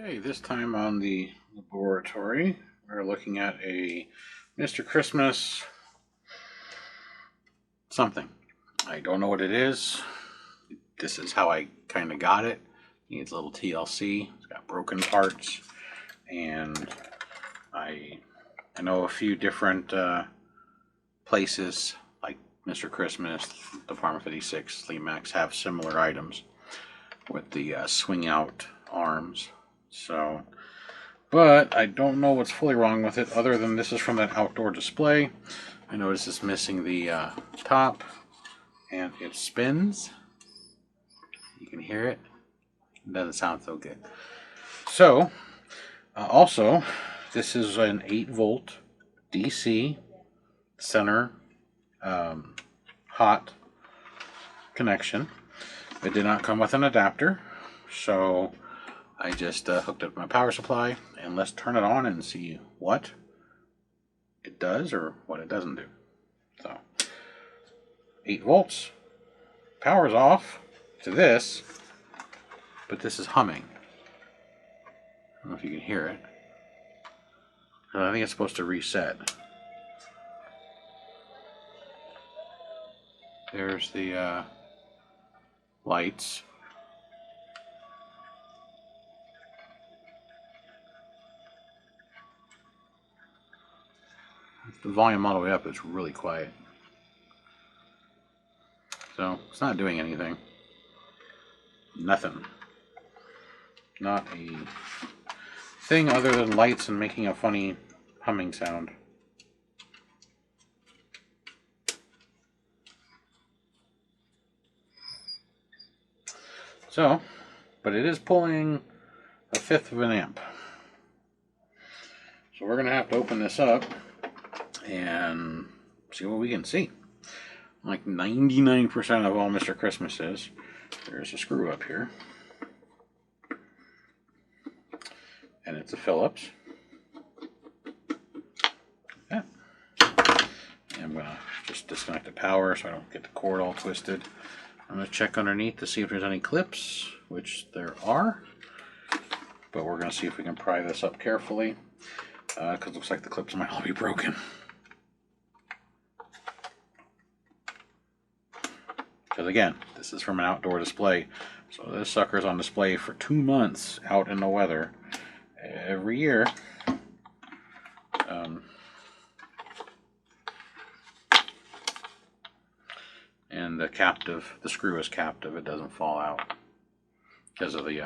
Okay, this time on the laboratory, we're looking at a Mr. Christmas something. I don't know what it is. This is how I kind of got it. It needs a little TLC. It's got broken parts, and I know a few different places like Mr. Christmas, Department 56, Max have similar items with the swing out arms. So, but I don't know what's fully wrong with it other than this is from that outdoor display. I notice it's missing the top and it spins. You can hear it. It doesn't sound so good. So, also, this is an 8-volt DC center hot connection. It did not come with an adapter, so I just hooked up my power supply, and let's turn it on and see what it does or what it doesn't do. So, 8 volts, power's off to this, but this is humming. I don't know if you can hear it. I think it's supposed to reset. There's the lights. The volume all the way up is really quiet. So it's not doing anything. Nothing. Not a thing other than lights and making a funny humming sound. So, but it is pulling 1/5 of an amp. So we're going to have to open this up and see what we can see. Like 99% of all Mr. Christmases, there's a screw up here. And it's a Phillips. Yeah. And I'm going to just disconnect the power so I don't get the cord all twisted. I'm going to check underneath to see if there's any clips, which there are. But we're going to see if we can pry this up carefully, because it looks like the clips might all be broken. Because again, this is from an outdoor display. So this sucker's on display for 2 months out in the weather every year. And the screw is captive. It doesn't fall out because of the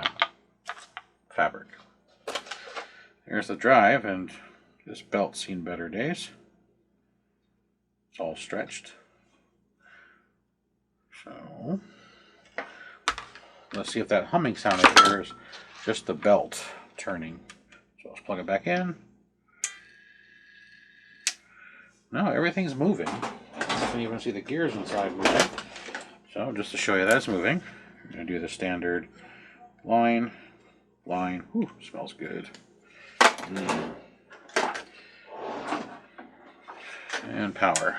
fabric. Here's the drive, and this belt's seen better days. It's all stretched. So let's see if that humming sound here is just the belt turning. So let's plug it back in. No, everything's moving. You can even see the gears inside moving. So just to show you that it's moving, I'm going to do the standard line. Ooh, smells good. And power.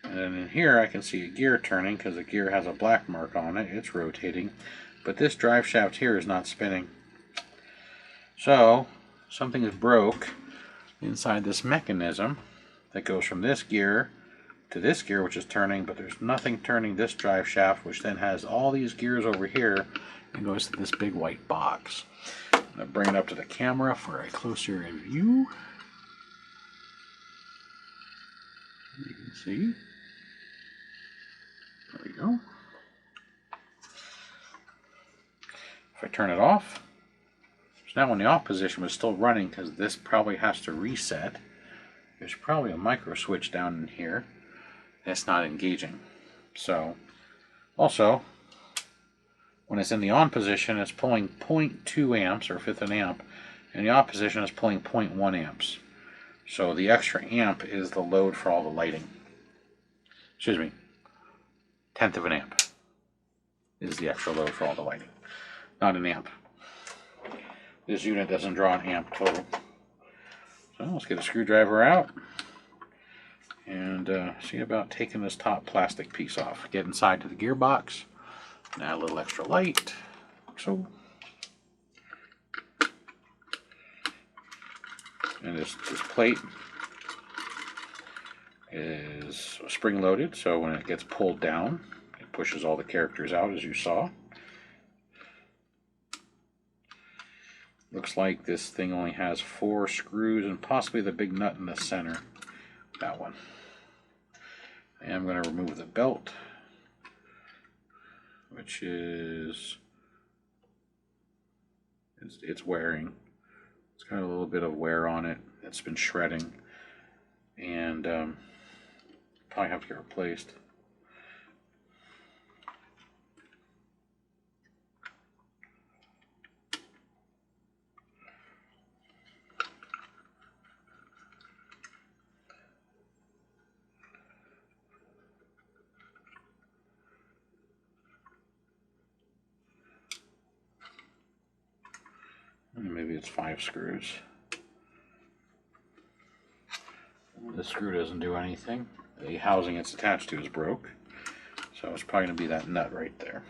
And then in here I can see a gear turning because the gear has a black mark on it. It's rotating. But this drive shaft here is not spinning. So something is broke inside this mechanism that goes from this gear to this gear, which is turning, but there's nothing turning this drive shaft, which then has all these gears over here and goes to this big white box. I'm going to bring it up to the camera for a closer view. You can see. There we go. If I turn it off, so now in the off position was still running because this probably has to reset. There's probably a micro switch down in here that's not engaging. So, also, when it's in the on position, it's pulling 0.2 amps or 1/5 an amp, and the off position is pulling 0.1 amps. So the extra amp is the load for all the lighting. Excuse me, 1/10 of an amp is the extra load for all the lighting, not an amp. This unit doesn't draw an amp total. So let's get a screwdriver out and see about taking this top plastic piece off. Get inside to the gearbox and add a little extra light. So And this plate is spring loaded, so when it gets pulled down, it pushes all the characters out, as you saw. Looks like this thing only has 4 screws and possibly the big nut in the center. That one. And I'm going to remove the belt, which is, it's wearing. It's got a little bit of wear on it. It's been shredding, and probably have to get replaced. Maybe it's 5 screws. This screw doesn't do anything. The housing it's attached to is broke, so it's probably going to be that nut right there.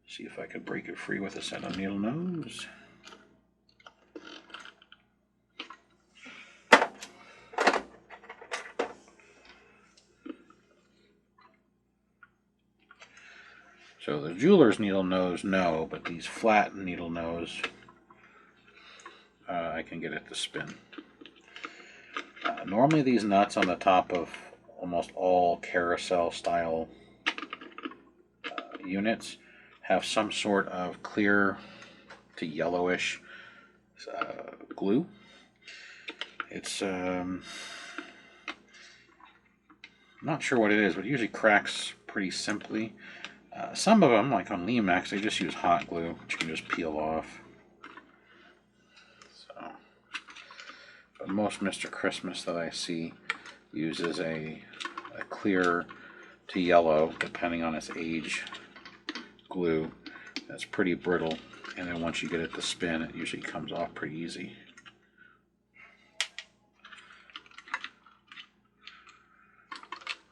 See if I could break it free with a set of needle nose. So the jeweler's needle nose, no, but these flat needle nose, I can get it to spin. Normally these nuts on the top of almost all carousel style units have some sort of clear to yellowish glue. It's not sure what it is, but it usually cracks pretty simply. Some of them, like on Limax, they just use hot glue, which you can just peel off. So, but most Mr. Christmas that I see uses a clear to yellow, depending on its age, glue that's pretty brittle, and then once you get it to spin, it usually comes off pretty easy.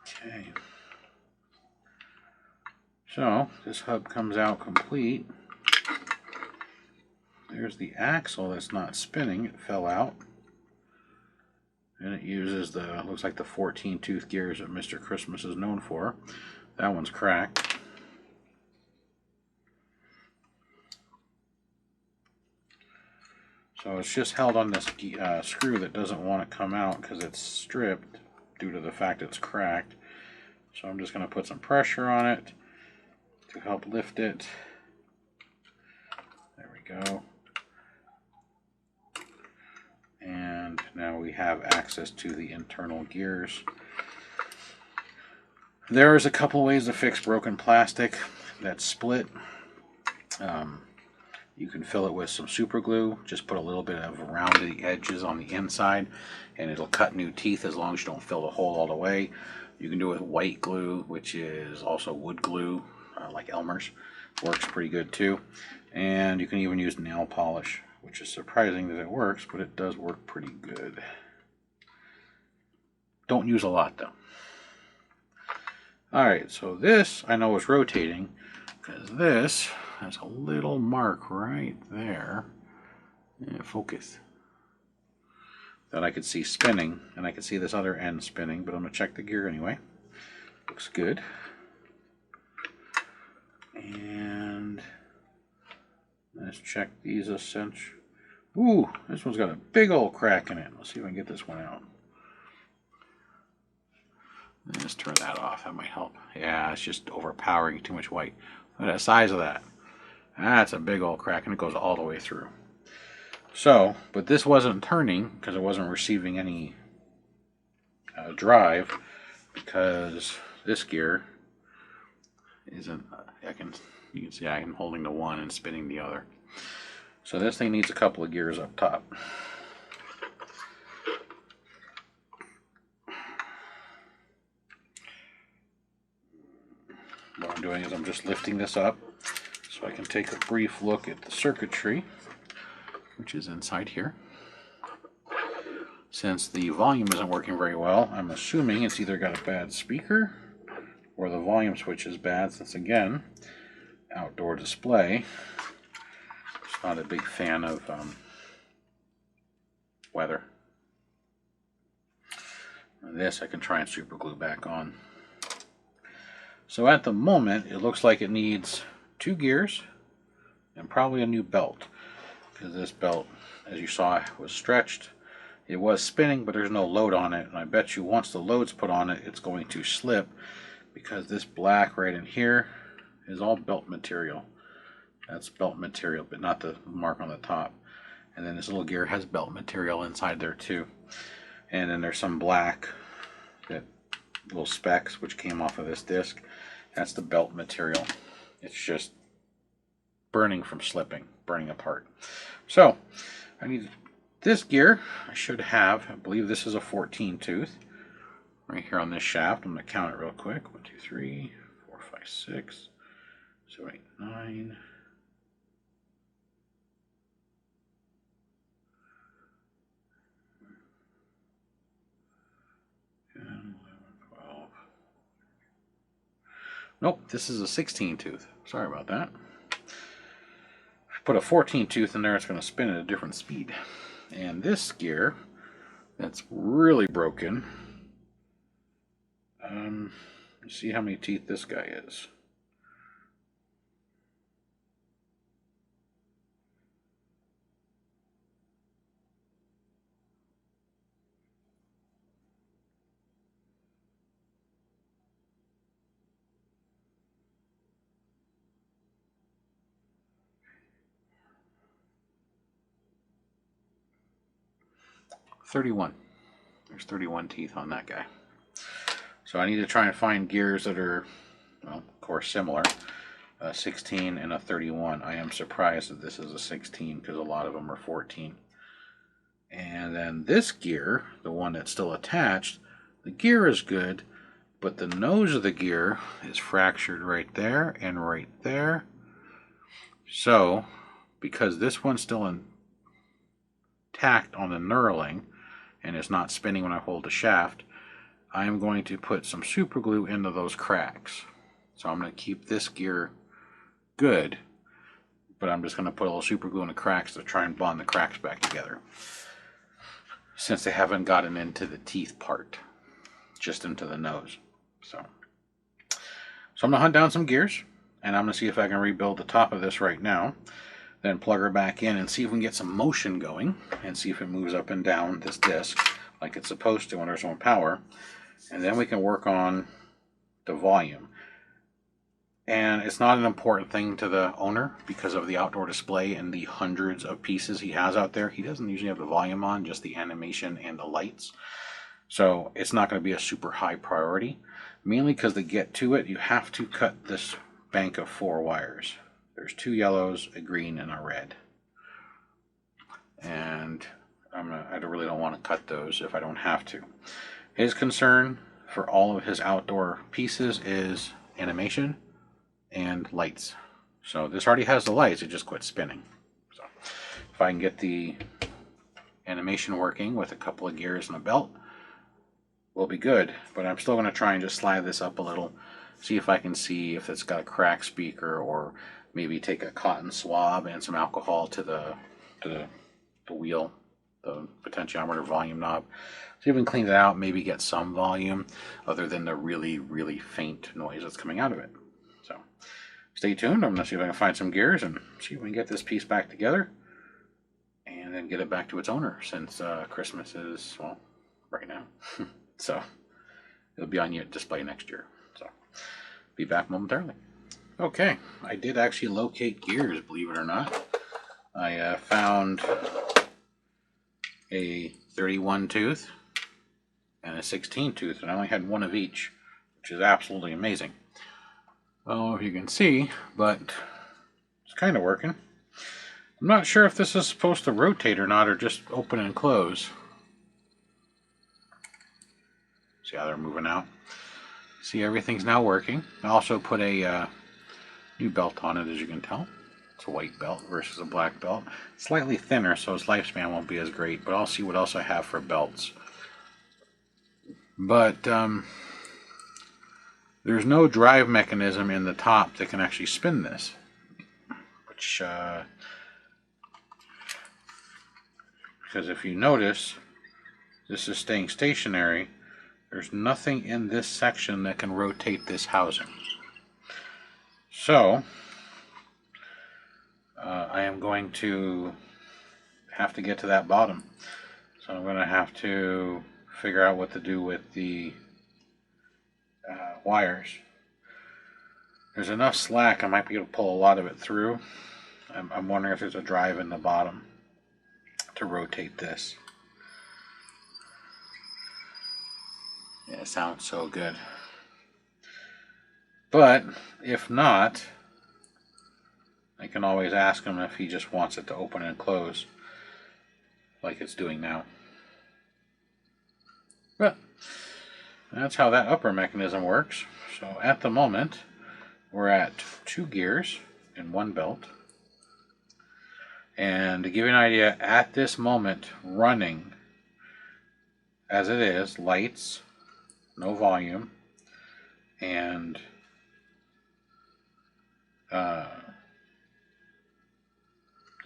Okay. So this hub comes out complete. There's the axle that's not spinning, it fell out. And it uses the, looks like the 14 tooth gears that Mr. Christmas is known for. That one's cracked. So it's just held on this screw that doesn't want to come out because it's stripped due to the fact it's cracked. So I'm just going to put some pressure on it to help lift it. There we go. And now we have access to the internal gears. There's a couple ways to fix broken plastic that's split. You can fill it with some super glue. Just put a little bit of around the edges on the inside and it'll cut new teeth as long as you don't fill the hole all the way. You can do it with white glue, which is also wood glue, like Elmer's. Works pretty good too. And you can even use nail polish, which is surprising that it works, but it does work pretty good. Don't use a lot though. Alright, so this I know is rotating because this has a little mark right there. Yeah, focus. That I could see spinning, and I could see this other end spinning, but I'm going to check the gear anyway. Looks good. And let's check these essential. Ooh, this one's got a big old crack in it. Let's see if I can get this one out. Let's turn that off. That might help. Yeah, it's just overpowering, too much white. Look at the size of that. That's a big old crack, and it goes all the way through. So, but this wasn't turning because it wasn't receiving any drive, because this gear isn't. You can see I'm holding the one and spinning the other. So this thing needs a couple of gears up top. What I'm doing is I'm just lifting this up so I can take a brief look at the circuitry, which is inside here. Since the volume isn't working very well, I'm assuming it's either got a bad speaker or the volume switch is bad, since again, outdoor display. Just not a big fan of weather. And this I can try and super glue back on. So at the moment, it looks like it needs 2 gears and probably a new belt, because this belt, as you saw, was stretched. It was spinning, but there's no load on it, and I bet you once the load's put on it, it's going to slip, because this black right in here is all belt material. That's belt material, but not the mark on the top. And then this little gear has belt material inside there too. And then there's some black, that little specks which came off of this disc. That's the belt material. It's just burning from slipping, burning apart. So I need this gear. I should have, I believe this is a 14 tooth right here on this shaft. I'm going to count it real quick. 1, 2, 3, 4, 5, 6, 7, 8, 9. 10, 11, 12. Nope, this is a 16 tooth. Sorry about that. If you put a 14 tooth in there, it's going to spin at a different speed. And this gear, that's really broken. Let's see how many teeth this guy is. There's 31 teeth on that guy. So I need to try and find gears that are, well, of course, similar. A 16 and a 31. I am surprised that this is a 16 because a lot of them are 14. And then this gear, the one that's still attached, the gear is good, but the nose of the gear is fractured right there and right there. So, because this one's still intact on the knurling and it's not spinning when I hold the shaft, I am going to put some super glue into those cracks. So I'm going to keep this gear good, but I'm just going to put a little super glue in the cracks to try and bond the cracks back together, since they haven't gotten into the teeth part, just into the nose. So I'm going to hunt down some gears, and I'm going to see if I can rebuild the top of this right now, then plug her back in and see if we can get some motion going and see if it moves up and down this disc like it's supposed to when there's no power. And then we can work on the volume. And it's not an important thing to the owner because of the outdoor display and the hundreds of pieces he has out there. He doesn't usually have the volume on, just the animation and the lights. So it's not going to be a super high priority, mainly because to get to it, you have to cut this bank of 4 wires. There's 2 yellows, a green, and a red. And I really don't want to cut those if I don't have to. His concern for all of his outdoor pieces is animation and lights. So this already has the lights, it just quit spinning. So if I can get the animation working with a couple of gears and a belt, we'll be good. But I'm still going to try and just slide this up a little, see if I can see if it's got a crack speaker, or maybe take a cotton swab and some alcohol to the wheel, the potentiometer volume knob. So even clean it out, maybe get some volume other than the really, really faint noise that's coming out of it. So stay tuned. I'm going to see if I can find some gears and see if we can get this piece back together and then get it back to its owner, since Christmas is, well, right now. So it'll be on your display next year. So be back momentarily. Okay, I did actually locate gears, believe it or not. I found a 31 tooth and a 16 tooth, and I only had one of each, which is absolutely amazing. I don't know if you can see, but it's kind of working. I'm not sure if this is supposed to rotate or not, or just open and close. See how they're moving out? See, everything's now working. I also put a new belt on it, as you can tell. It's a white belt versus a black belt. Slightly thinner, so its lifespan won't be as great, but I'll see what else I have for belts. But there's no drive mechanism in the top that can actually spin this, which because if you notice, this is staying stationary. There's nothing in this section that can rotate this housing. So I am going to have to get to that bottom. So I'm going to have to figure out what to do with the wires. There's enough slack, I might be able to pull a lot of it through. I'm wondering if there's a drive in the bottom to rotate this. Yeah, it sounds so good. But if not, I can always ask him if he just wants it to open and close like it's doing now. But that's how that upper mechanism works. So at the moment, we're at 2 gears in 1 belt. And to give you an idea, at this moment, running as it is, lights, no volume, and yeah,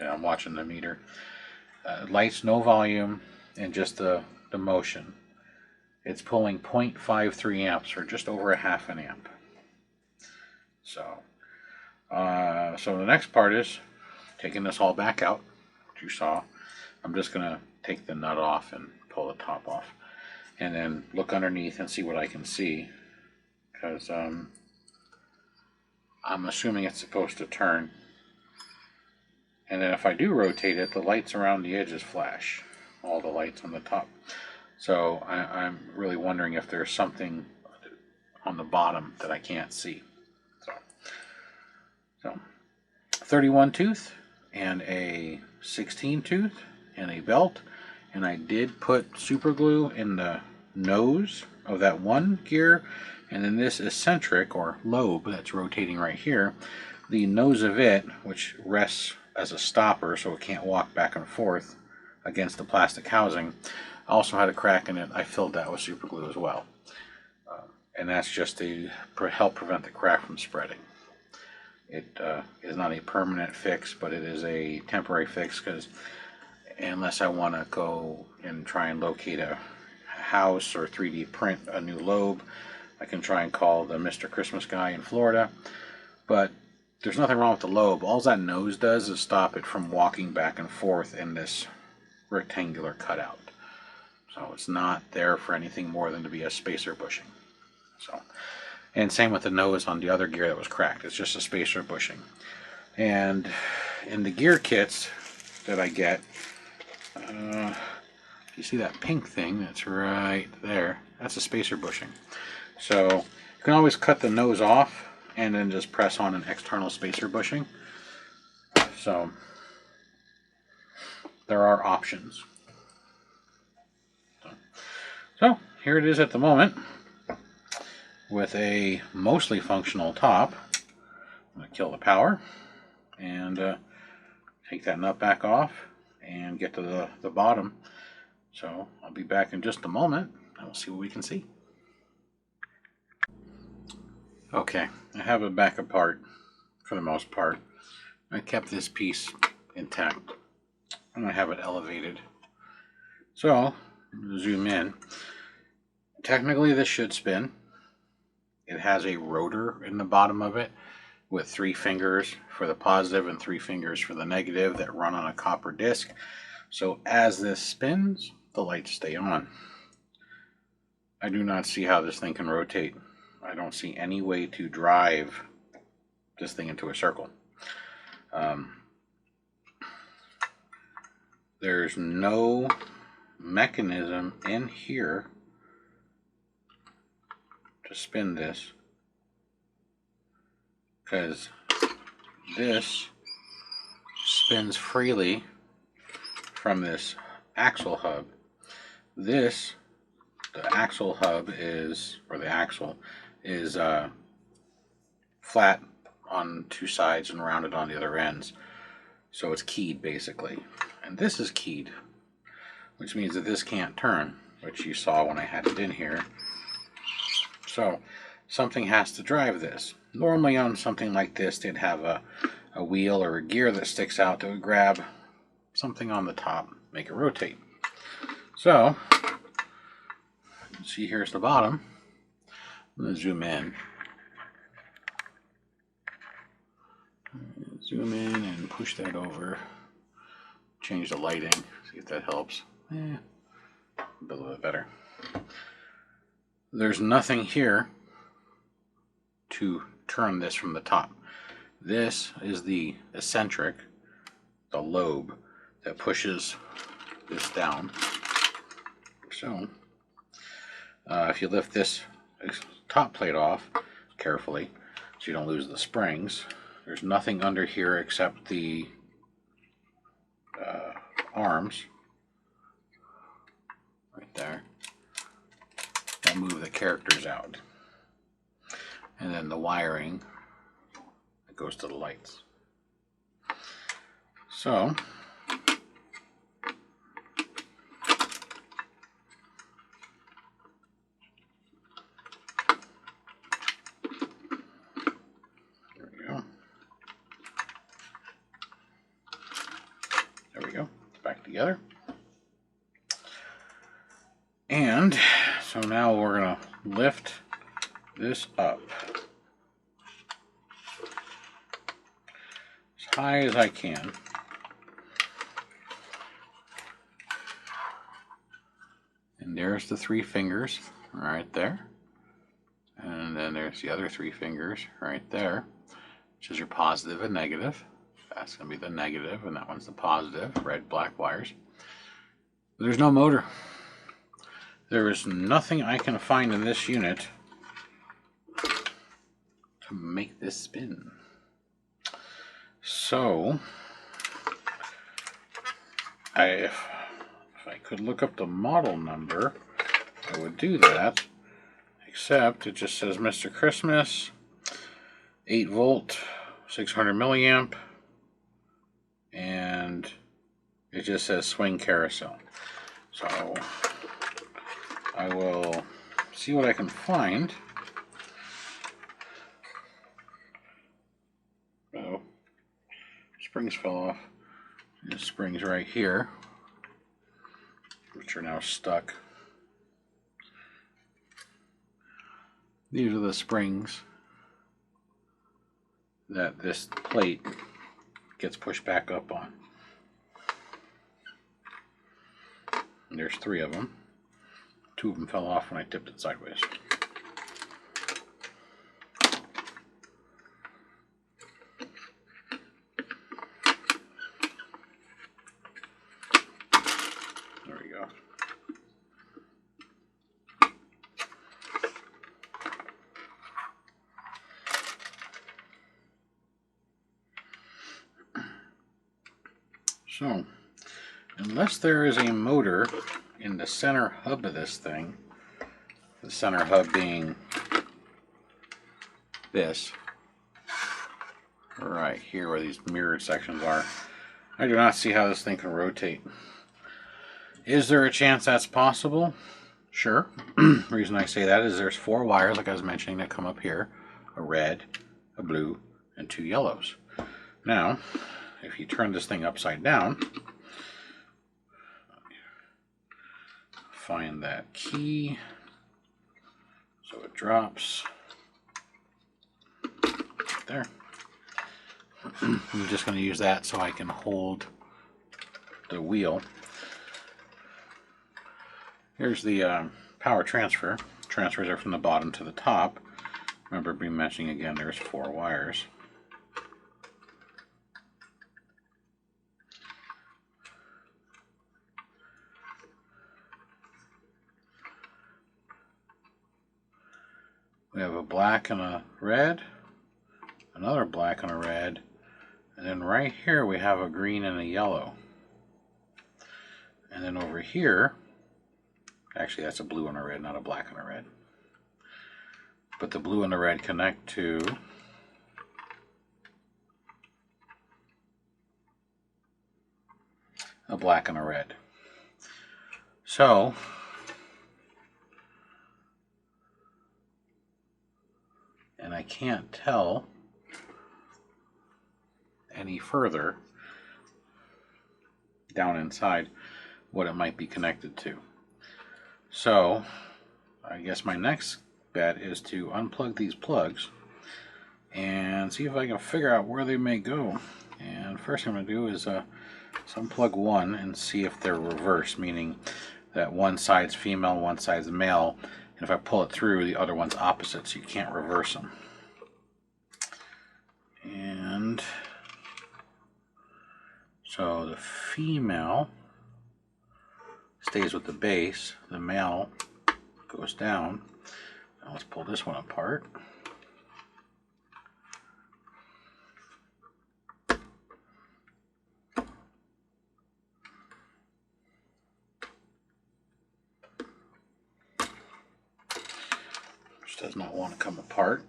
I'm watching the meter. Lights, no volume, and just the motion. It's pulling 0.53 amps, or just over a half an amp. So the next part is taking this all back out, which you saw. I'm just going to take the nut off and pull the top off, and then look underneath and see what I can see, because I'm assuming it's supposed to turn. And then if I do rotate it, the lights around the edges flash, all the lights on the top. So I'm really wondering if there's something on the bottom that I can't see. So 31 tooth and a 16 tooth and a belt, and I did put super glue in the nose of that one gear, and then this eccentric or lobe that's rotating right here, the nose of it, which rests as a stopper so it can't walk back and forth against the plastic housing, also had a crack in it. I filled that with super glue as well, and that's just to help prevent the crack from spreading. It is not a permanent fix, but it is a temporary fix, because unless I want to go and try and locate a house or 3D print a new lobe, I can try and call the Mr. Christmas guy in Florida. But there's nothing wrong with the lobe. All that nose does is stop it from walking back and forth in this rectangular cutout. So it's not there for anything more than to be a spacer bushing. So, and same with the nose on the other gear that was cracked. It's just a spacer bushing. And in the gear kits that I get, you see that pink thing that's right there? That's a spacer bushing. So you can always cut the nose off and then just press on an external spacer bushing. So there are options. So here it is at the moment with a mostly functional top. I'm going to kill the power and take that nut back off and get to the bottom. So I'll be back in just a moment and we'll see what we can see. Okay, I have it back apart for the most part. I kept this piece intact and I have it elevated. So zoom in. Technically this should spin. It has a rotor in the bottom of it with 3 fingers for the positive and 3 fingers for the negative that run on a copper disc. So as this spins, the lights stay on. I do not see how this thing can rotate. I don't see any way to drive this thing into a circle. There's no mechanism in here to spin this, because this spins freely from this axle hub. The axle hub is, or the axle is flat on 2 sides and rounded on the other ends. So it's keyed basically. And this is keyed, which means that this can't turn, which you saw when I had it in here. So something has to drive this. Normally on something like this, they'd have a wheel or a gear that sticks out that would grab something on the top, make it rotate. So, see, here's the bottom. I'm going to zoom in. Zoom in and push that over. Change the lighting, see if that helps. A little bit better. There's nothing here to turn this from the top. This is the eccentric, the lobe, that pushes this down. So, if you lift this top plate off carefully so you don't lose the springs, there's nothing under here except the arms right there. I'll move the characters out, and then the wiring that goes to the lights. So there we go. There we go. It's back together. And so now we're going to lift this up as high as I can. And there's the 3 fingers right there. And then there's the other 3 fingers right there, which is your positive and negative. That's going to be the negative, and that one's the positive, red, black wires. But there's no motor. There is nothing I can find in this unit to make this spin. So, if I could look up the model number, I would do that. Except it just says Mr. Christmas, 8 volt, 600 milliamp, and it just says Swing Carousel. So I will see what I can find. Oh, springs fell off. The springs right here, which are now stuck. These are the springs that this plate gets pushed back up on. And there's 3 of them. 2 of them fell off when I tipped it sideways. There we go. So, unless there is a motor in the center hub of this thing, the center hub being this, right here where these mirrored sections are, I do not see how this thing can rotate. Is there a chance that's possible? Sure. The reason I say that is there's 4 wires, like I was mentioning, that come up here. A red, a blue, and 2 yellows. Now, if you turn this thing upside down, find that key so it drops right there. I'm just going to use that so I can hold the wheel. Here's the power transfer. Transfers are from the bottom to the top. Remember me mentioning again, there's 4 wires. We have a black and a red, another black and a red, and then right here we have a green and a yellow. And then over here, actually that's a blue and a red, not a black and a red. But the blue and the red connect to a black and a red. So, and I can't tell any further down inside what it might be connected to. So I guess my next bet is to unplug these plugs and see if I can figure out where they may go. And first thing I'm going to do is unplug one and see if they're reversed, meaning that one side's female and one side's male, and if I pull it through, the other one's opposite, so you can't reverse them. And so the female stays with the base, the male goes down. Now let's pull this one apart. Which does not want to come apart.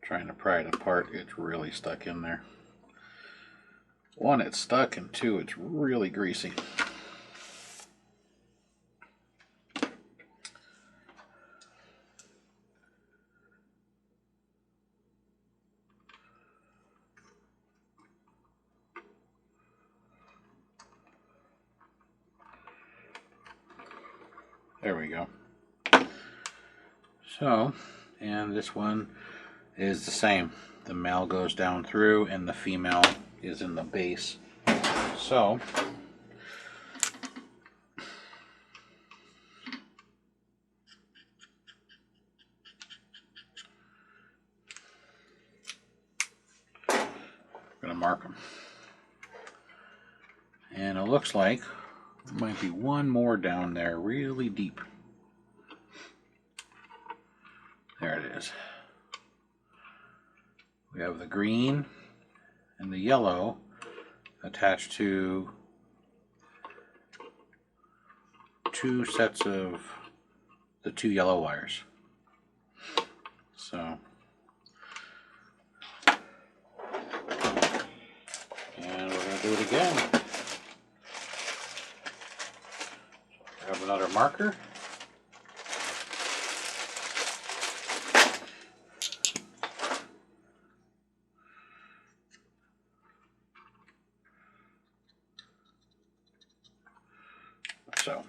Trying to pry it apart, it's really stuck in there. One, it's stuck, and two, it's really greasy. There we go. So, and this one is the same. The male goes down through and the female is in the base. So I'm going to mark them. And it looks like there might be one more down there really deep. There it is. We have the green and the yellow attached to two sets of the two yellow wires. So, and we're going to do it again. Grab another marker. So,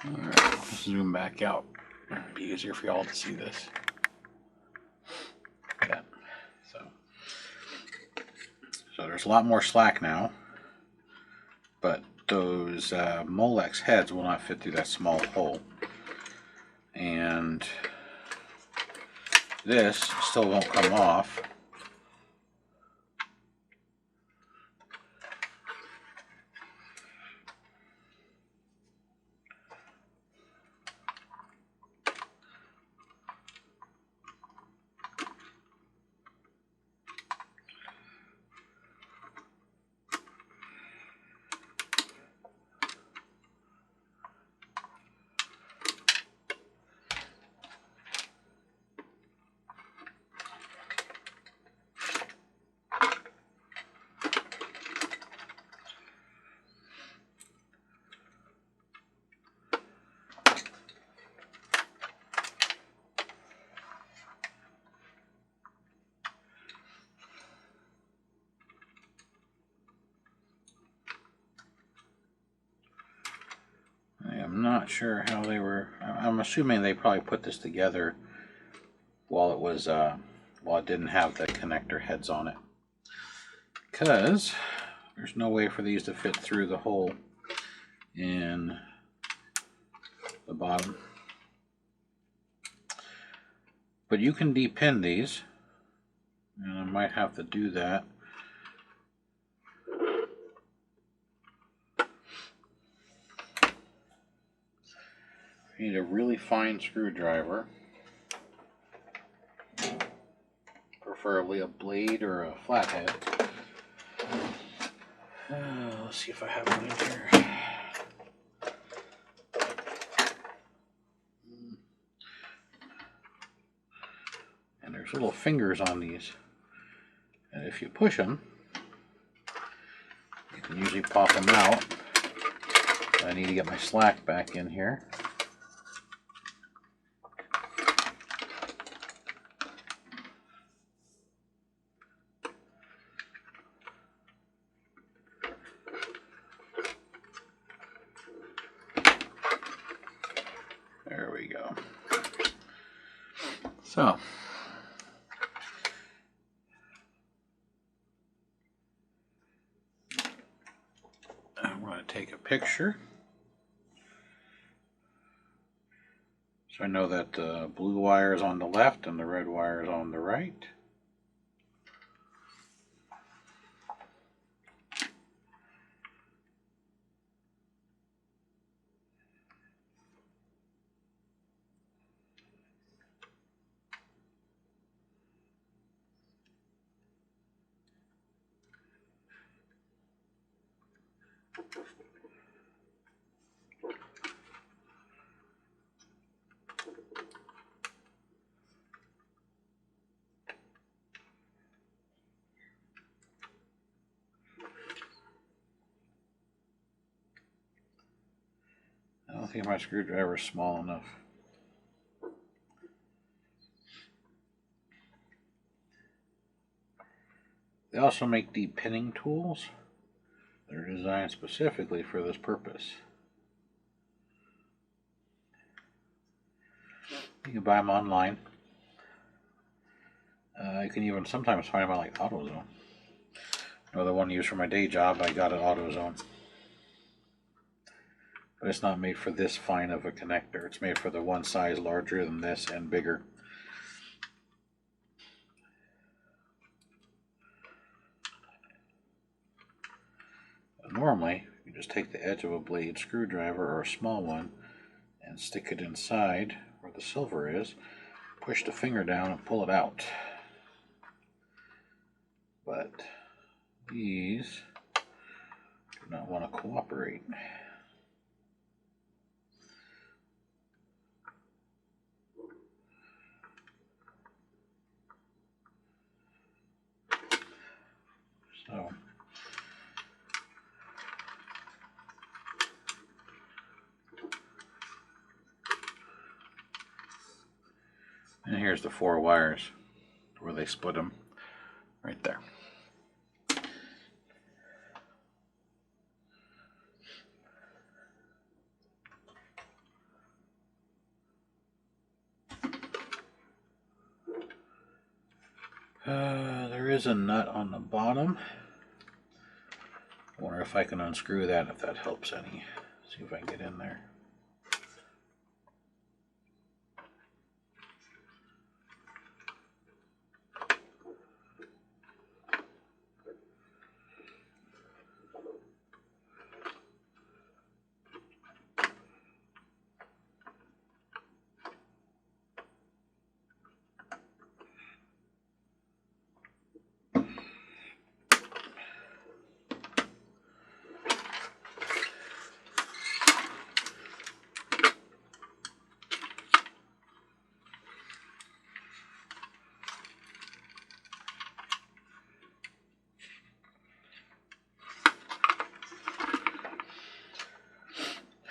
alright, let's zoom back out. It'll be easier for y'all to see this. Yeah. So there's a lot more slack now, but those Molex heads will not fit through that small hole. And this still won't come off. I'm not sure how they were. I'm assuming they probably put this together while it was while it didn't have the connector heads on it, because there's no way for these to fit through the hole in the bottom. But you can depin these, and I might have to do that. You need a really fine screwdriver, preferably a blade or a flathead. Let's see if I have one in here. And there's little fingers on these, and if you push them, you can usually pop them out. I need to get my slack back in here. There we go. So, I'm going to take a picture so I know that the blue wire is on the left and the red wire is on the right. I don't think my screwdriver is small enough. They also make depinning tools that are designed specifically for this purpose. You can buy them online. You can even sometimes find them on like AutoZone. I know the one I use for my day job I got at AutoZone. But it's not made for this fine of a connector. It's made for the one size larger than this and bigger. Normally, you just take the edge of a blade screwdriver or a small one and stick it inside where the silver is, push the finger down and pull it out. But these do not want to cooperate. So and here's the 4 wires where they split them right there. There is a nut on the bottom. I wonder if I can unscrew that, if that helps any. See if I can get in there.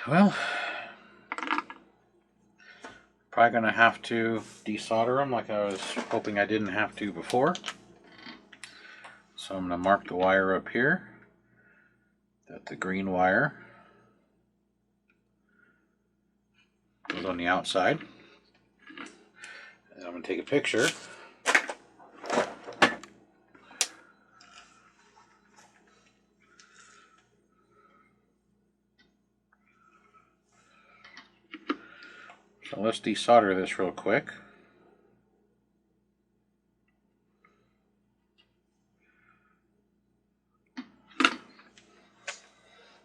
Well, probably going to have to desolder them like I was hoping I didn't have to before. So I'm going to mark the wire up here, that the green wire goes on the outside. And I'm going to take a picture So let's desolder this real quick.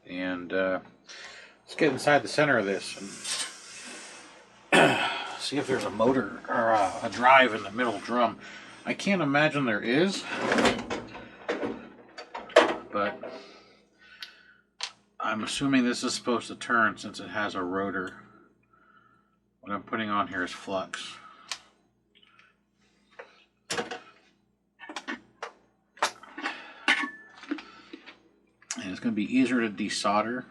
And let's get inside the center of this and see if there's a motor or a drive in the middle drum. I can't imagine there is, but I'm assuming this is supposed to turn since it has a rotor. What I'm putting on here is flux. And it's going to be easier to desolder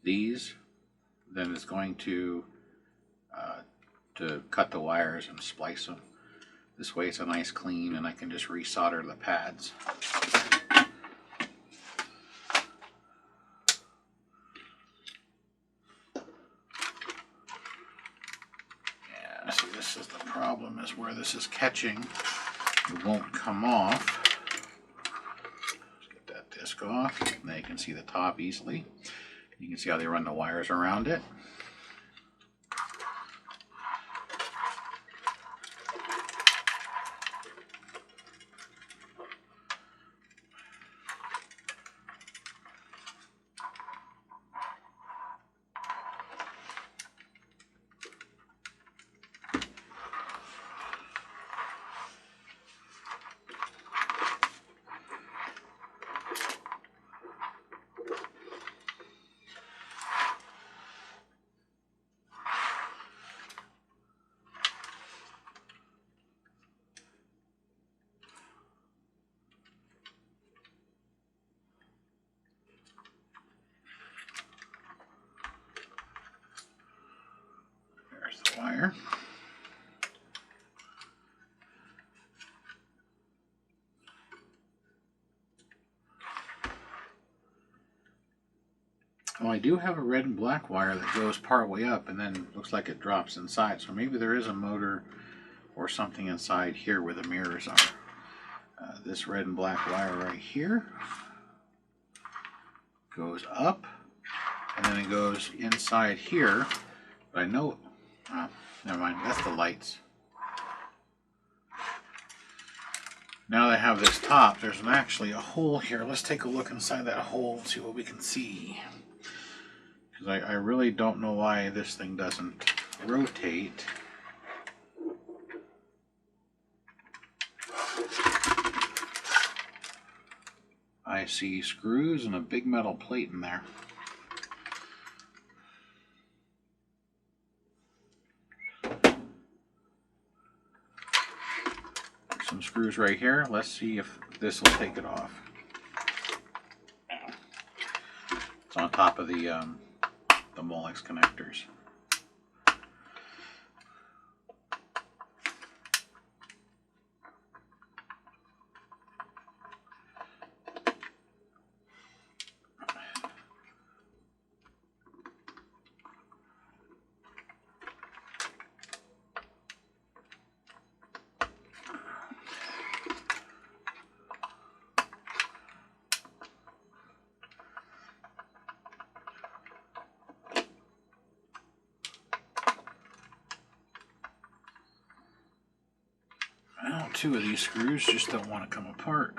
these than it's going to cut the wires and splice them. This way it's a nice clean and I can just resolder the pads. Yeah, see, this is the problem, is where this is catching, it won't come off. Let's get that disc off. Now you can see the top easily. You can see how they run the wires around it. There's the wire. Well, I do have a red and black wire that goes part way up and then looks like it drops inside. So maybe there is a motor or something inside here where the mirrors are. This red and black wire right here goes up and then it goes inside here. But I know, never mind, that's the lights. Now that I have this top, there's actually a hole here. Let's take a look inside that hole and see what we can see. Because I really don't know why this thing doesn't rotate. I see screws and a big metal plate in there. Some screws right here. Let's see if this will take it off. It's on top of the Molex connectors. Well, two of these screws just don't want to come apart.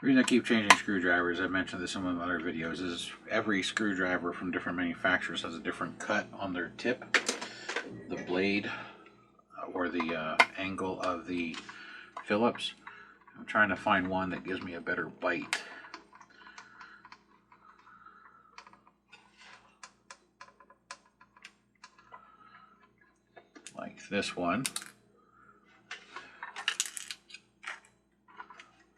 The reason I keep changing screwdrivers, I've mentioned this in one of my other videos, is every screwdriver from different manufacturers has a different cut on their tip, the blade, or the angle of the Phillips. I'm trying to find one that gives me a better bite. like this one. I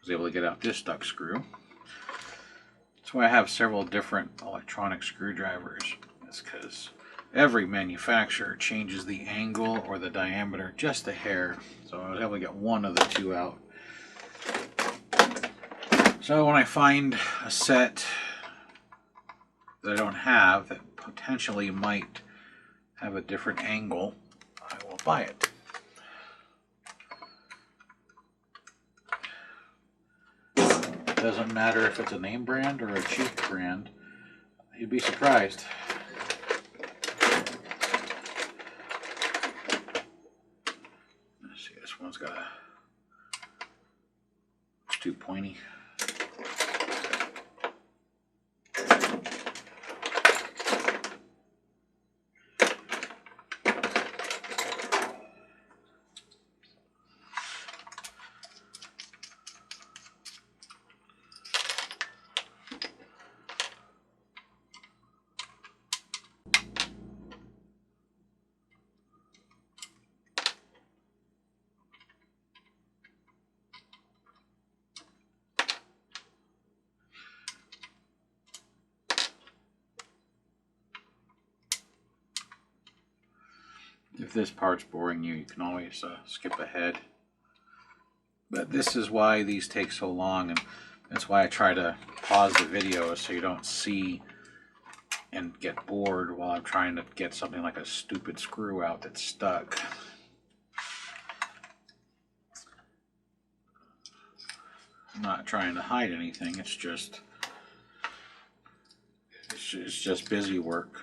was able to get out this duck screw. That's why I have several different electronic screwdrivers. That's because every manufacturer changes the angle or the diameter just a hair. So I was able to get one of the two out. So when I find a set that I don't have that potentially might have a different angle, I will buy it. It doesn't matter if it's a name brand or a cheap brand. You'd be surprised. Let's see, this one's got a... It's too pointy. If this part's boring you, you can always skip ahead. But this is why these take so long, and that's why I try to pause the video so you don't see and get bored while I'm trying to get something like a stupid screw out that's stuck. I'm not trying to hide anything, it's just busy work.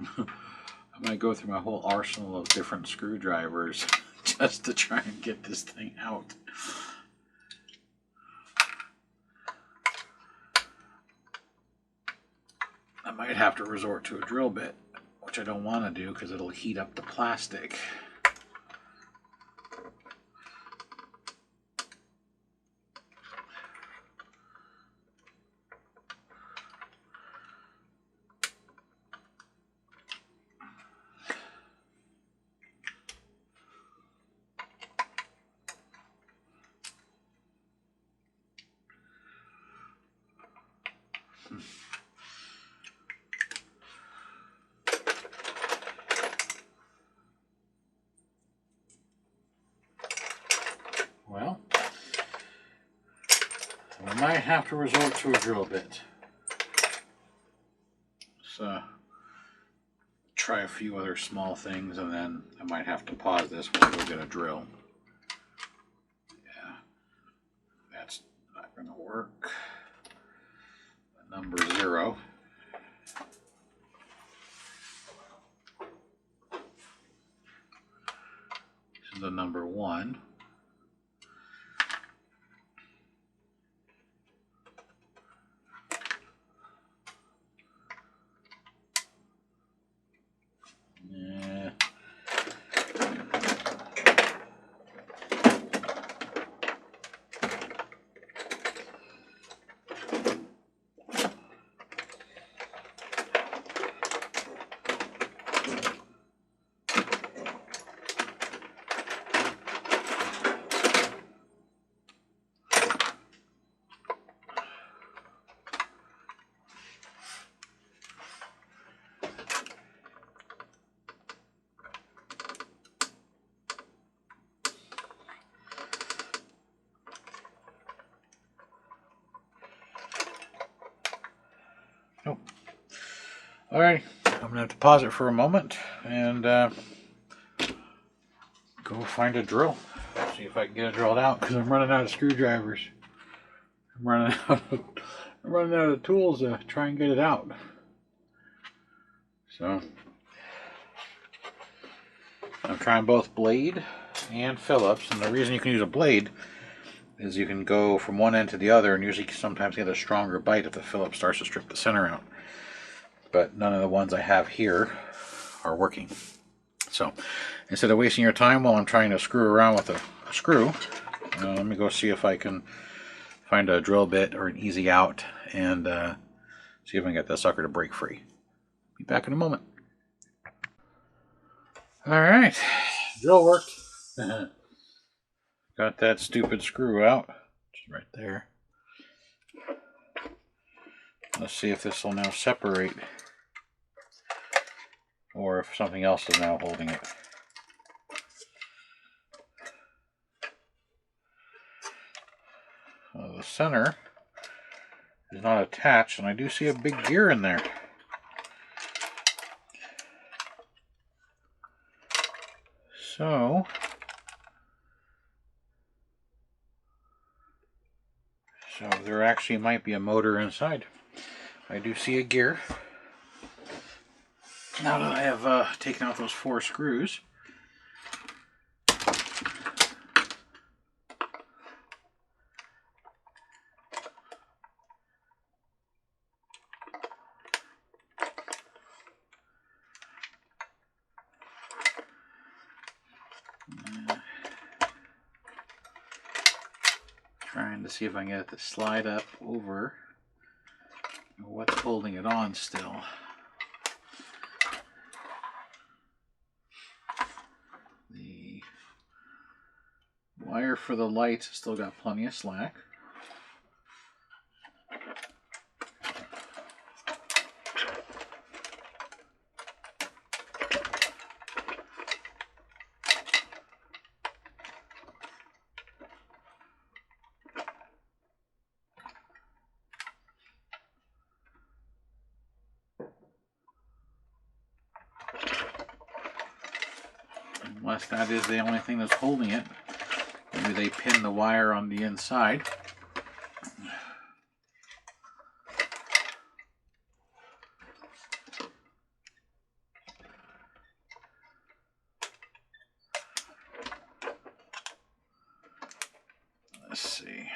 I might go through my whole arsenal of different screwdrivers just to try and get this thing out. I might have to resort to a drill bit, which I don't want to do because it'll heat up the plastic. Well, we might have to resort to a drill bit. So, try a few other small things, and then I might have to pause this when I go get a drill. Yeah, that's not going to work. Number 0. This is the number 1. Oh. Alright, I'm going to have to pause it for a moment and go find a drill. See if I can get it drilled out because I'm running out of screwdrivers. I'm running out of tools to try and get it out. So I'm trying both blade and Phillips, and the reason you can use a blade is you can go from one end to the other and usually sometimes get a stronger bite if the Phillips starts to strip the center out. But none of the ones I have here are working. So instead of wasting your time while I'm trying to screw around with a screw, let me go see if I can find a drill bit or an easy out and see if I can get that sucker to break free. Be back in a moment. Alright, drill worked. Got that stupid screw out, which is right there. Let's see if this will now separate, or if something else is now holding it. The center is not attached, and I do see a big gear in there. So there actually might be a motor inside. I do see a gear. Now that I have taken out those 4 screws, trying to see if I can get it to slide up over what's holding it on still. The wire for the lights still got plenty of slack. Unless that is the only thing that's holding it. Maybe they pin the wire on the inside. Let's see.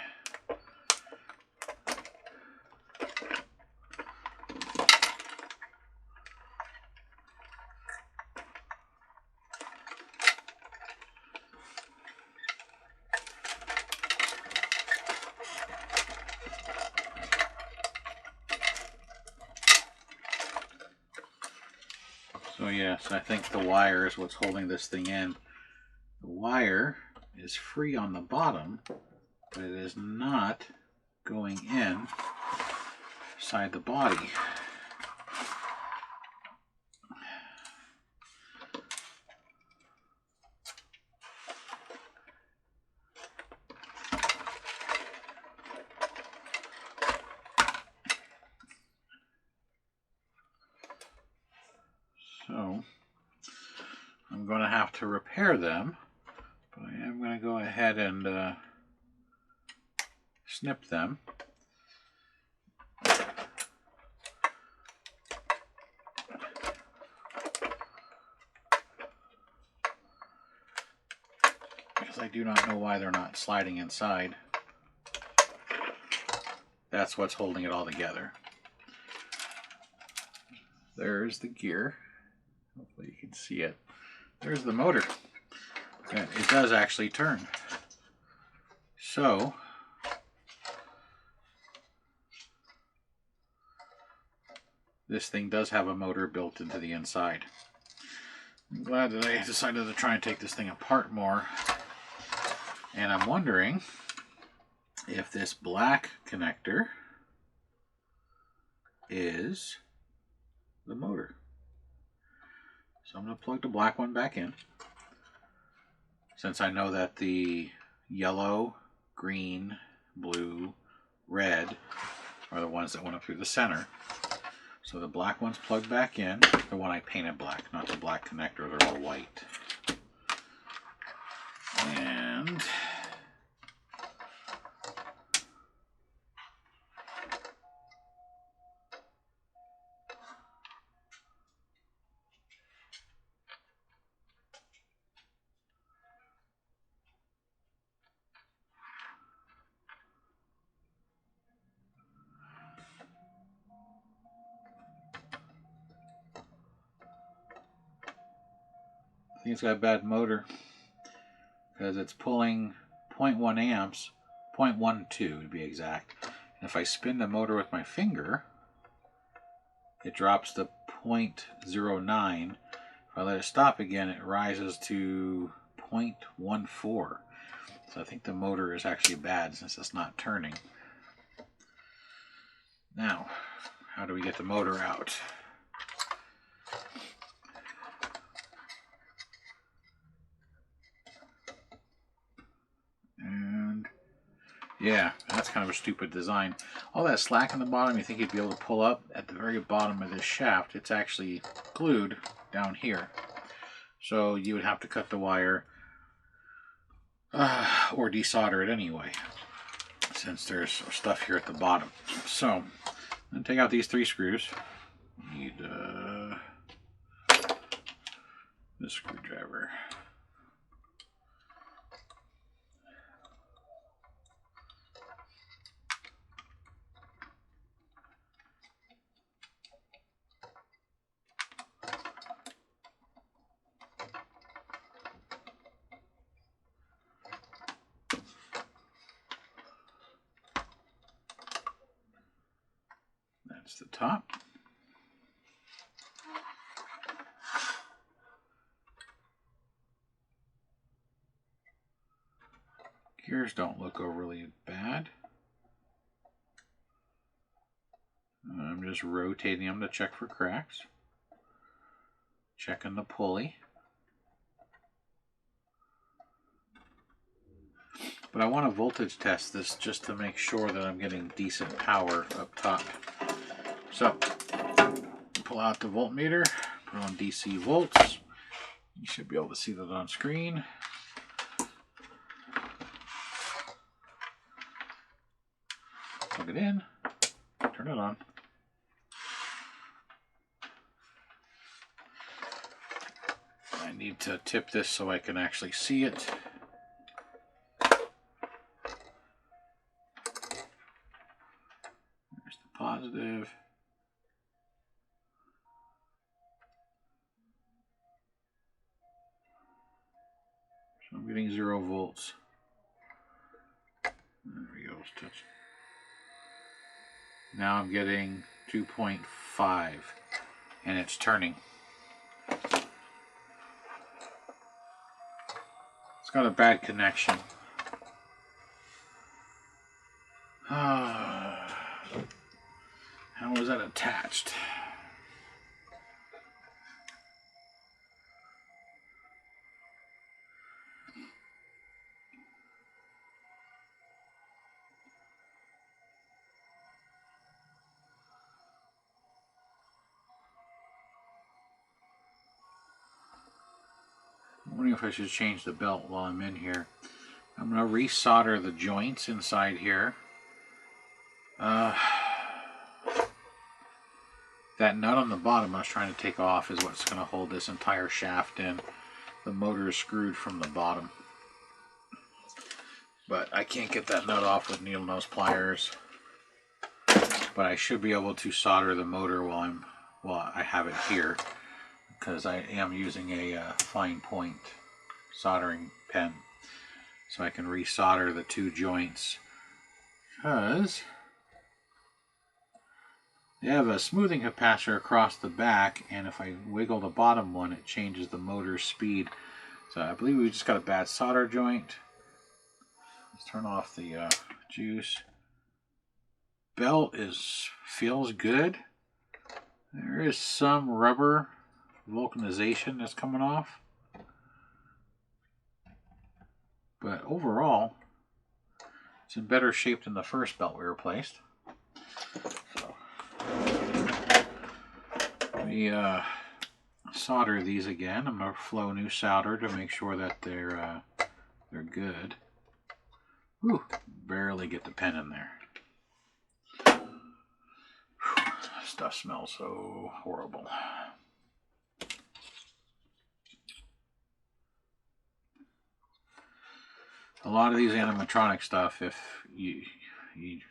So yes, I think the wire is what's holding this thing in. The wire is free on the bottom, but it is not going in inside the body. So I'm going to have to repair them, but I am going to go ahead and snip them. Because I do not know why they're not sliding inside. That's what's holding it all together. There's the gear. Hopefully you can see it. There's the motor. And it does actually turn. So this thing does have a motor built into the inside. I'm glad that I decided to try and take this thing apart more. And I'm wondering if this black connector is the motor. So I'm going to plug the black one back in. Since I know that the yellow, green, blue, red are the ones that went up through the center. So the black one's plugged back in. The one I painted black, not the black connector, they're all white. And I think it's got a bad motor because it's pulling 0.1 amps, 0.12 to be exact. And if I spin the motor with my finger, it drops to 0.09. If I let it stop again, it rises to 0.14. So I think the motor is actually bad since it's not turning. Now, how do we get the motor out? And yeah, that's kind of a stupid design. All that slack in the bottom you think you'd be able to pull up, at the very bottom of this shaft, it's actually glued down here. So you would have to cut the wire or desolder it anyway, since there's stuff here at the bottom. So I'm going to take out these 3 screws. Need this screwdriver. That's the top. Gears don't look overly bad. I'm just rotating them to check for cracks. Checking the pulley. But I want to voltage test this just to make sure that I'm getting decent power up top. So, pull out the voltmeter, put on DC volts. You should be able to see that on screen. Plug it in, turn it on. I need to tip this so I can actually see it. There's the positive. So I'm getting 0 volts. There we go, let's touch. Now I'm getting 2.5 and it's turning. It's got a bad connection. How was that attached? I'm wondering if I should change the belt while I'm in here. I'm going to resolder the joints inside here. That nut on the bottom I was trying to take off is what's going to hold this entire shaft in. The motor is screwed from the bottom. But I can't get that nut off with needle nose pliers. But I should be able to solder the motor while I have it here, because I am using a fine point soldering pen. So I can resolder the 2 joints, because they have a smoothing capacitor across the back, and if I wiggle the bottom one, it changes the motor's speed. So I believe we just got a bad solder joint. Let's turn off the juice. Belt feels good. There is some rubber vulcanization that's coming off. But overall, it's in better shape than the first belt we replaced. So, let me solder these again. I'm going to flow new solder to make sure that they're good. Whew, barely get the pen in there. Whew, stuff smells so horrible. A lot of these animatronic stuff, if you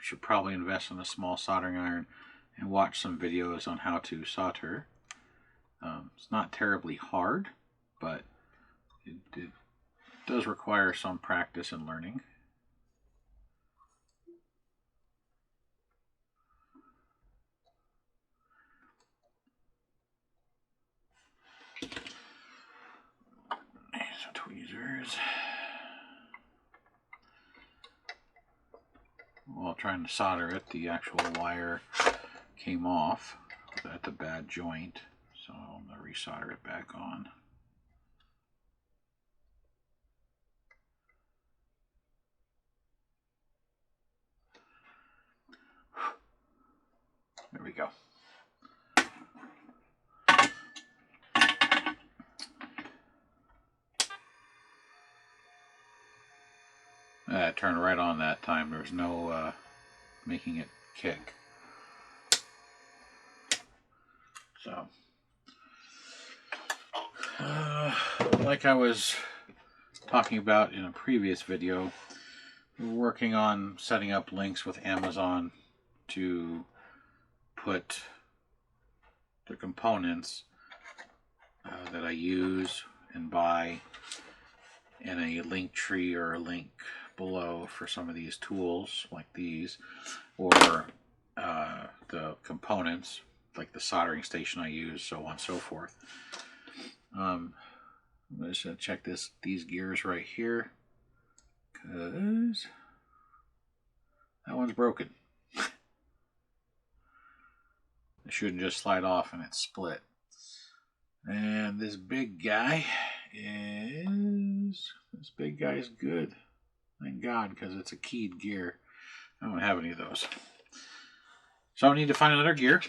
should probably invest in a small soldering iron and watch some videos on how to solder. It's not terribly hard, but it does require some practice and learning. Some tweezers. While trying to solder it, the actual wire came off at the bad joint, so I'm going to resolder it back on. There we go. It turned right on that time. There's no making it kick. So, like I was talking about in a previous video, we're working on setting up links with Amazon to put the components that I use and buy in a link tree or a link below for some of these tools like these, or the components like the soldering station I use, so on and so forth. I'm just gonna check these gears right here, because that one's broken. It shouldn't just slide off and it's split. And this big guy is good. Thank God, because it's a keyed gear. I don't have any of those. So I need to find another gear.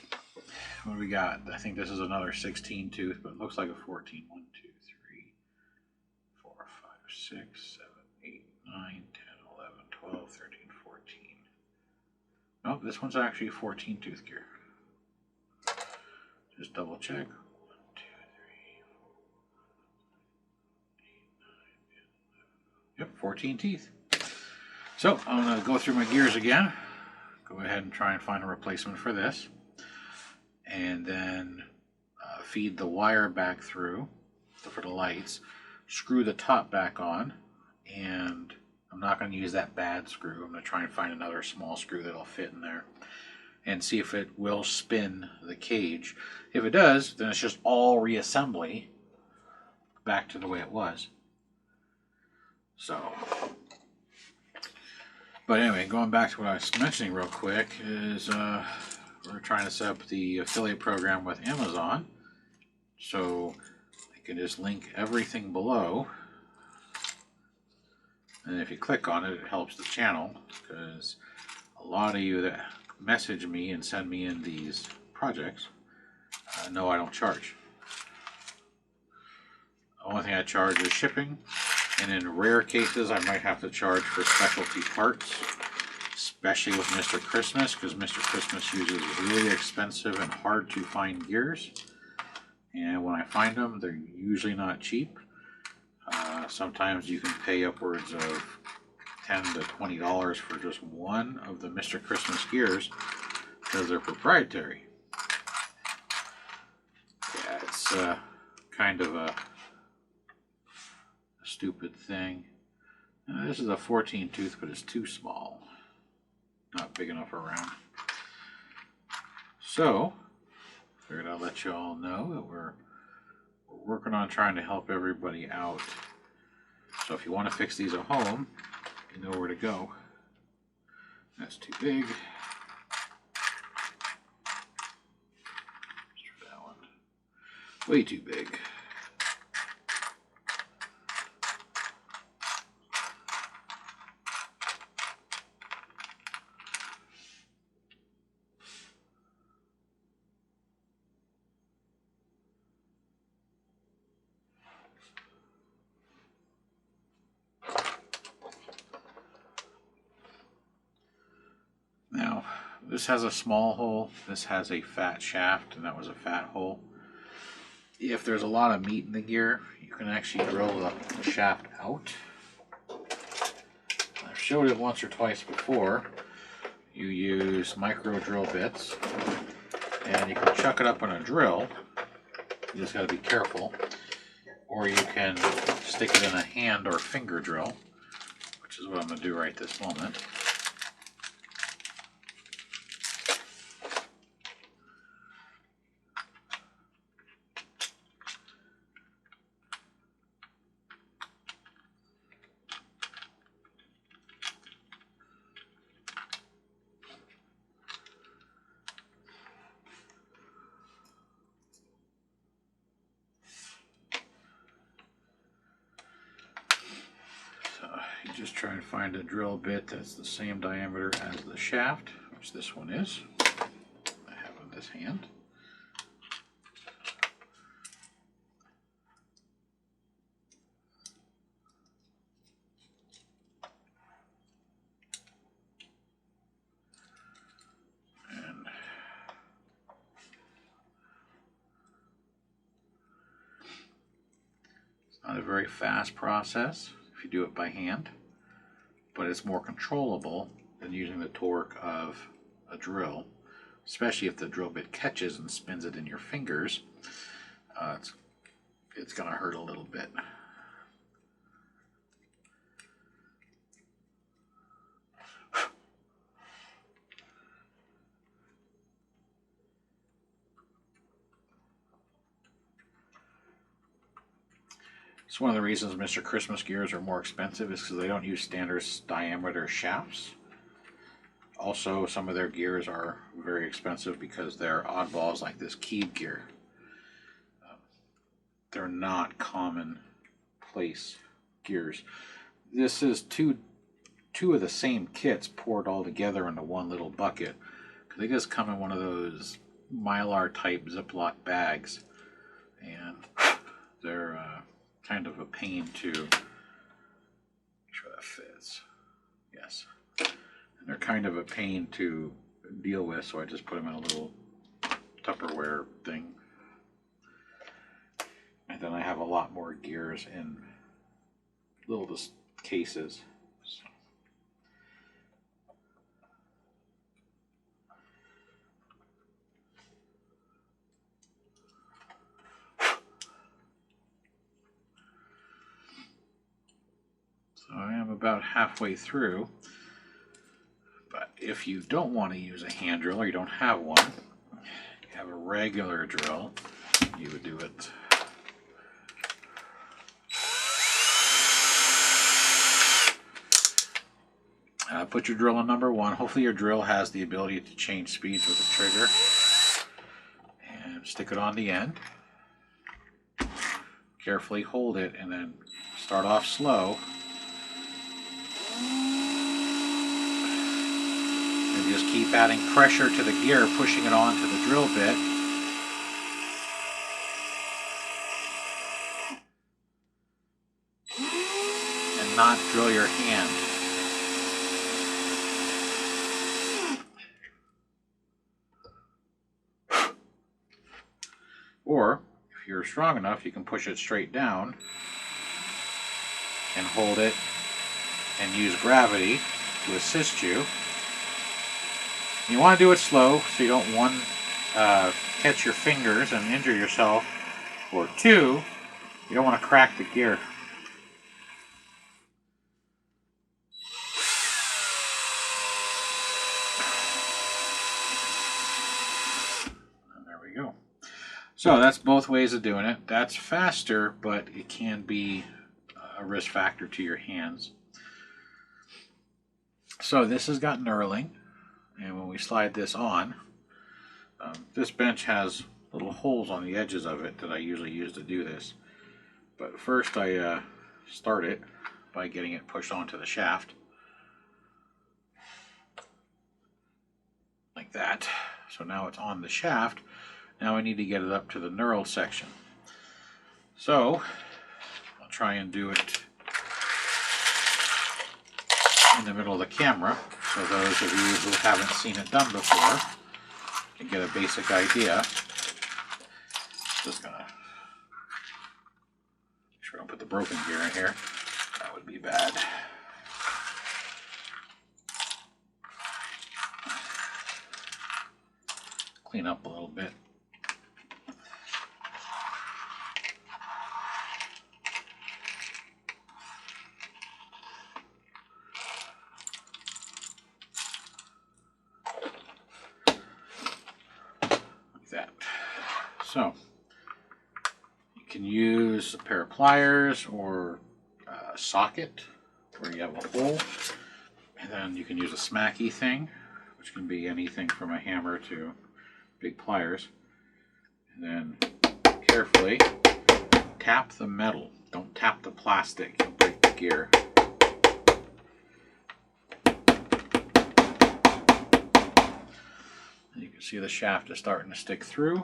What do we got? I think this is another 16 tooth, but it looks like a 14. 1, 2, 3, 4, 5, 6, 7, 8, 9, 10, 11, 12, 13, 14. Nope, this one's actually a 14 tooth gear. Just double check. 1, 2, 3, 4, 8, 9, 10, 11. Yep, 14 teeth. So I'm going to go through my gears again. Go ahead and try and find a replacement for this. And then feed the wire back through for the lights. Screw the top back on. And I'm not going to use that bad screw. I'm going to try and find another small screw that'll fit in there. And see if it will spin the cage. If it does, then it's just all reassembly back to the way it was. So, but anyway, going back to what I was mentioning real quick is we're trying to set up the affiliate program with Amazon. So I can just link everything below. And if you click on it, it helps the channel, because a lot of you that message me and send me in these projects know I don't charge. The only thing I charge is shipping, and in rare cases I might have to charge for specialty parts, especially with Mr. Christmas, because Mr. Christmas uses really expensive and hard to find gears, and when I find them they're usually not cheap. Sometimes you can pay upwards of $10 to $20 for just one of the Mr. Christmas gears because they're proprietary. Yeah, it's kind of a stupid thing. This is a 14 tooth, but it's too small. Not big enough around. So, figured I'll let you all know that we're working on trying to help everybody out. So if you want to fix these at home, you know where to go. That's too big. Let's try that one. Way too big. Now, this has a small hole, this has a fat shaft, and that was a fat hole. If there's a lot of meat in the gear, you can actually drill the shaft out. I've showed it once or twice before. You use micro drill bits, and you can chuck it up on a drill. You just got to be careful. Or you can stick it in a hand or finger drill, which is what I'm going to do right this moment. You just try and find a drill bit that's the same diameter as the shaft, which this one is. I have in this hand. And it's not a very fast process if you do it by hand, but it's more controllable than using the torque of a drill, especially if the drill bit catches and spins it in your fingers. It's going to hurt a little bit. It's one of the reasons Mr. Christmas gears are more expensive is because they don't use standard diameter shafts. Also, some of their gears are very expensive because they're oddballs like this keyed gear. They're not commonplace gears. This is two of the same kits poured all together into one little bucket. They just come in one of those Mylar type Ziploc bags, and they're kind of a pain to make sure that fits. Yes. And they're kind of a pain to deal with, so I just put them in a little Tupperware thing. And then I have a lot more gears in little cases. So I am about halfway through. But if you don't want to use a hand drill or you don't have one, you have a regular drill, you would do it. Put your drill on number 1. Hopefully your drill has the ability to change speeds with the trigger. And stick it on the end. Carefully hold it and then start off slow. And just keep adding pressure to the gear, pushing it onto the drill bit. And not drill your hand. Or, if you're strong enough, you can push it straight down and hold it and use gravity to assist you. You want to do it slow so you don't, one, catch your fingers and injure yourself, or 2, you don't want to crack the gear. And there we go. So that's both ways of doing it. That's faster, but it can be a risk factor to your hands. So this has got knurling, and when we slide this on, this bench has little holes on the edges of it that I usually use to do this. But first I start it by getting it pushed onto the shaft. Like that. So now it's on the shaft. Now I need to get it up to the knurl section. So I'll try and do it in the middle of the camera, so those of you who haven't seen it done before can get a basic idea. Just gonna make sure I don't put the broken gear in here. That would be bad. Clean up a little bit. So you can use a pair of pliers or a socket where you have a hole, and then you can use a smacky thing, which can be anything from a hammer to big pliers, and then carefully tap the metal. Don't tap the plastic, you'll break the gear. You can see the shaft is starting to stick through.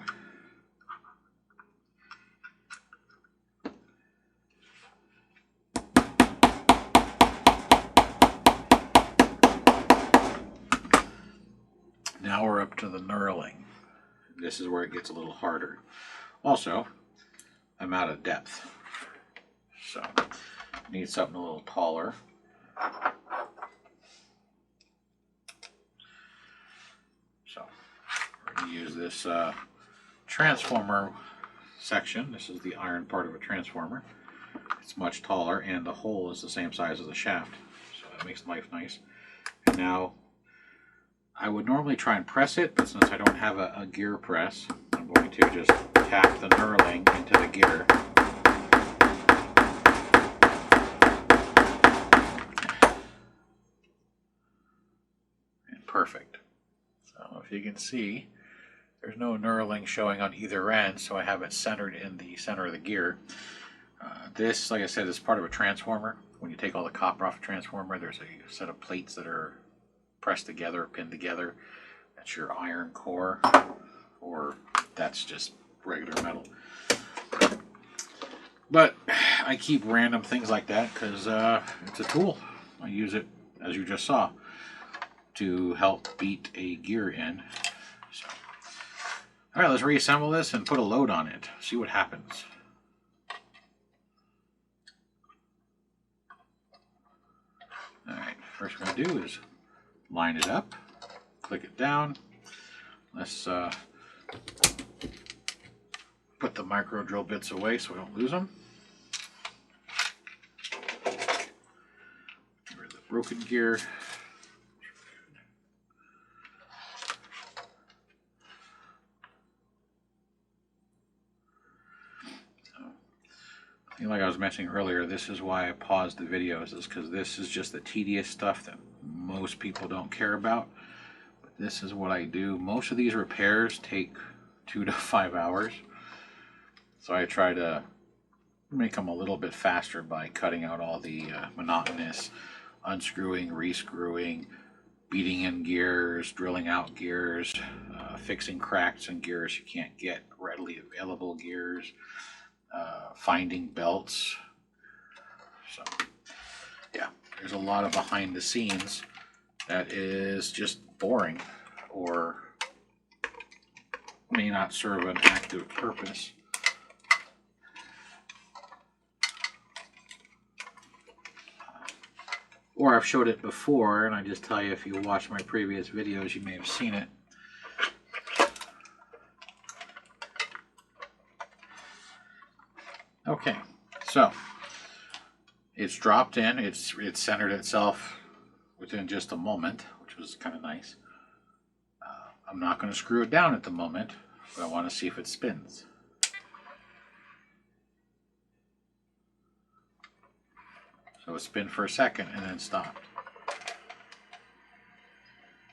Now we're up to the knurling. This is where it gets a little harder. Also, I'm out of depth, so I need something a little taller. So we're going to use this transformer section. This is the iron part of a transformer. It's much taller, and the hole is the same size as the shaft, so that makes life nice. And now I would normally try and press it, but since I don't have a gear press, I'm going to just tap the knurling into the gear. And perfect. So if you can see, there's no knurling showing on either end, so I have it centered in the center of the gear. This, like I said, is part of a transformer. When you take all the copper off a transformer, there's a set of plates that are pressed together, pinned together. That's your iron core, or that's just regular metal. But I keep random things like that because it's a tool. I use it, as you just saw, to help beat a gear in. So, all right, let's reassemble this and put a load on it. See what happens. All right, first we're going to do is line it up, click it down. Let's put the micro drill bits away so we don't lose them. Get rid of the broken gear. Like I was mentioning earlier, this is why I paused the videos, is because this is just the tedious stuff that most people don't care about. But this is what I do. Most of these repairs take 2 to 5 hours. So I try to make them a little bit faster by cutting out all the monotonous unscrewing, rescrewing, beating in gears, drilling out gears, fixing cracks in gears you can't get readily available gears. Finding belts. So yeah, there's a lot of behind the scenes that is just boring or may not serve an active purpose. Or I've showed it before, and I just tell you, if you watch my previous videos you may have seen it. Okay, so it's dropped in, it's centered itself within just a moment, which was kind of nice. I'm not going to screw it down at the moment, but I want to see if it spins. So it spun for a second and then stopped.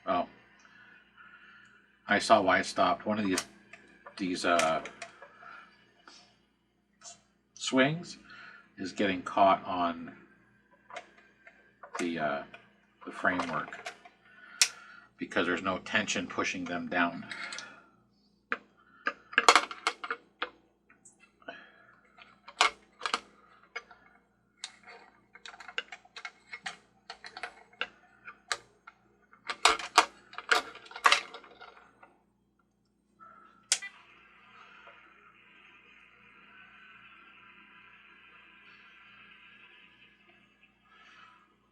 Oh, I saw why it stopped. One of these swings is getting caught on the framework because there's no tension pushing them down.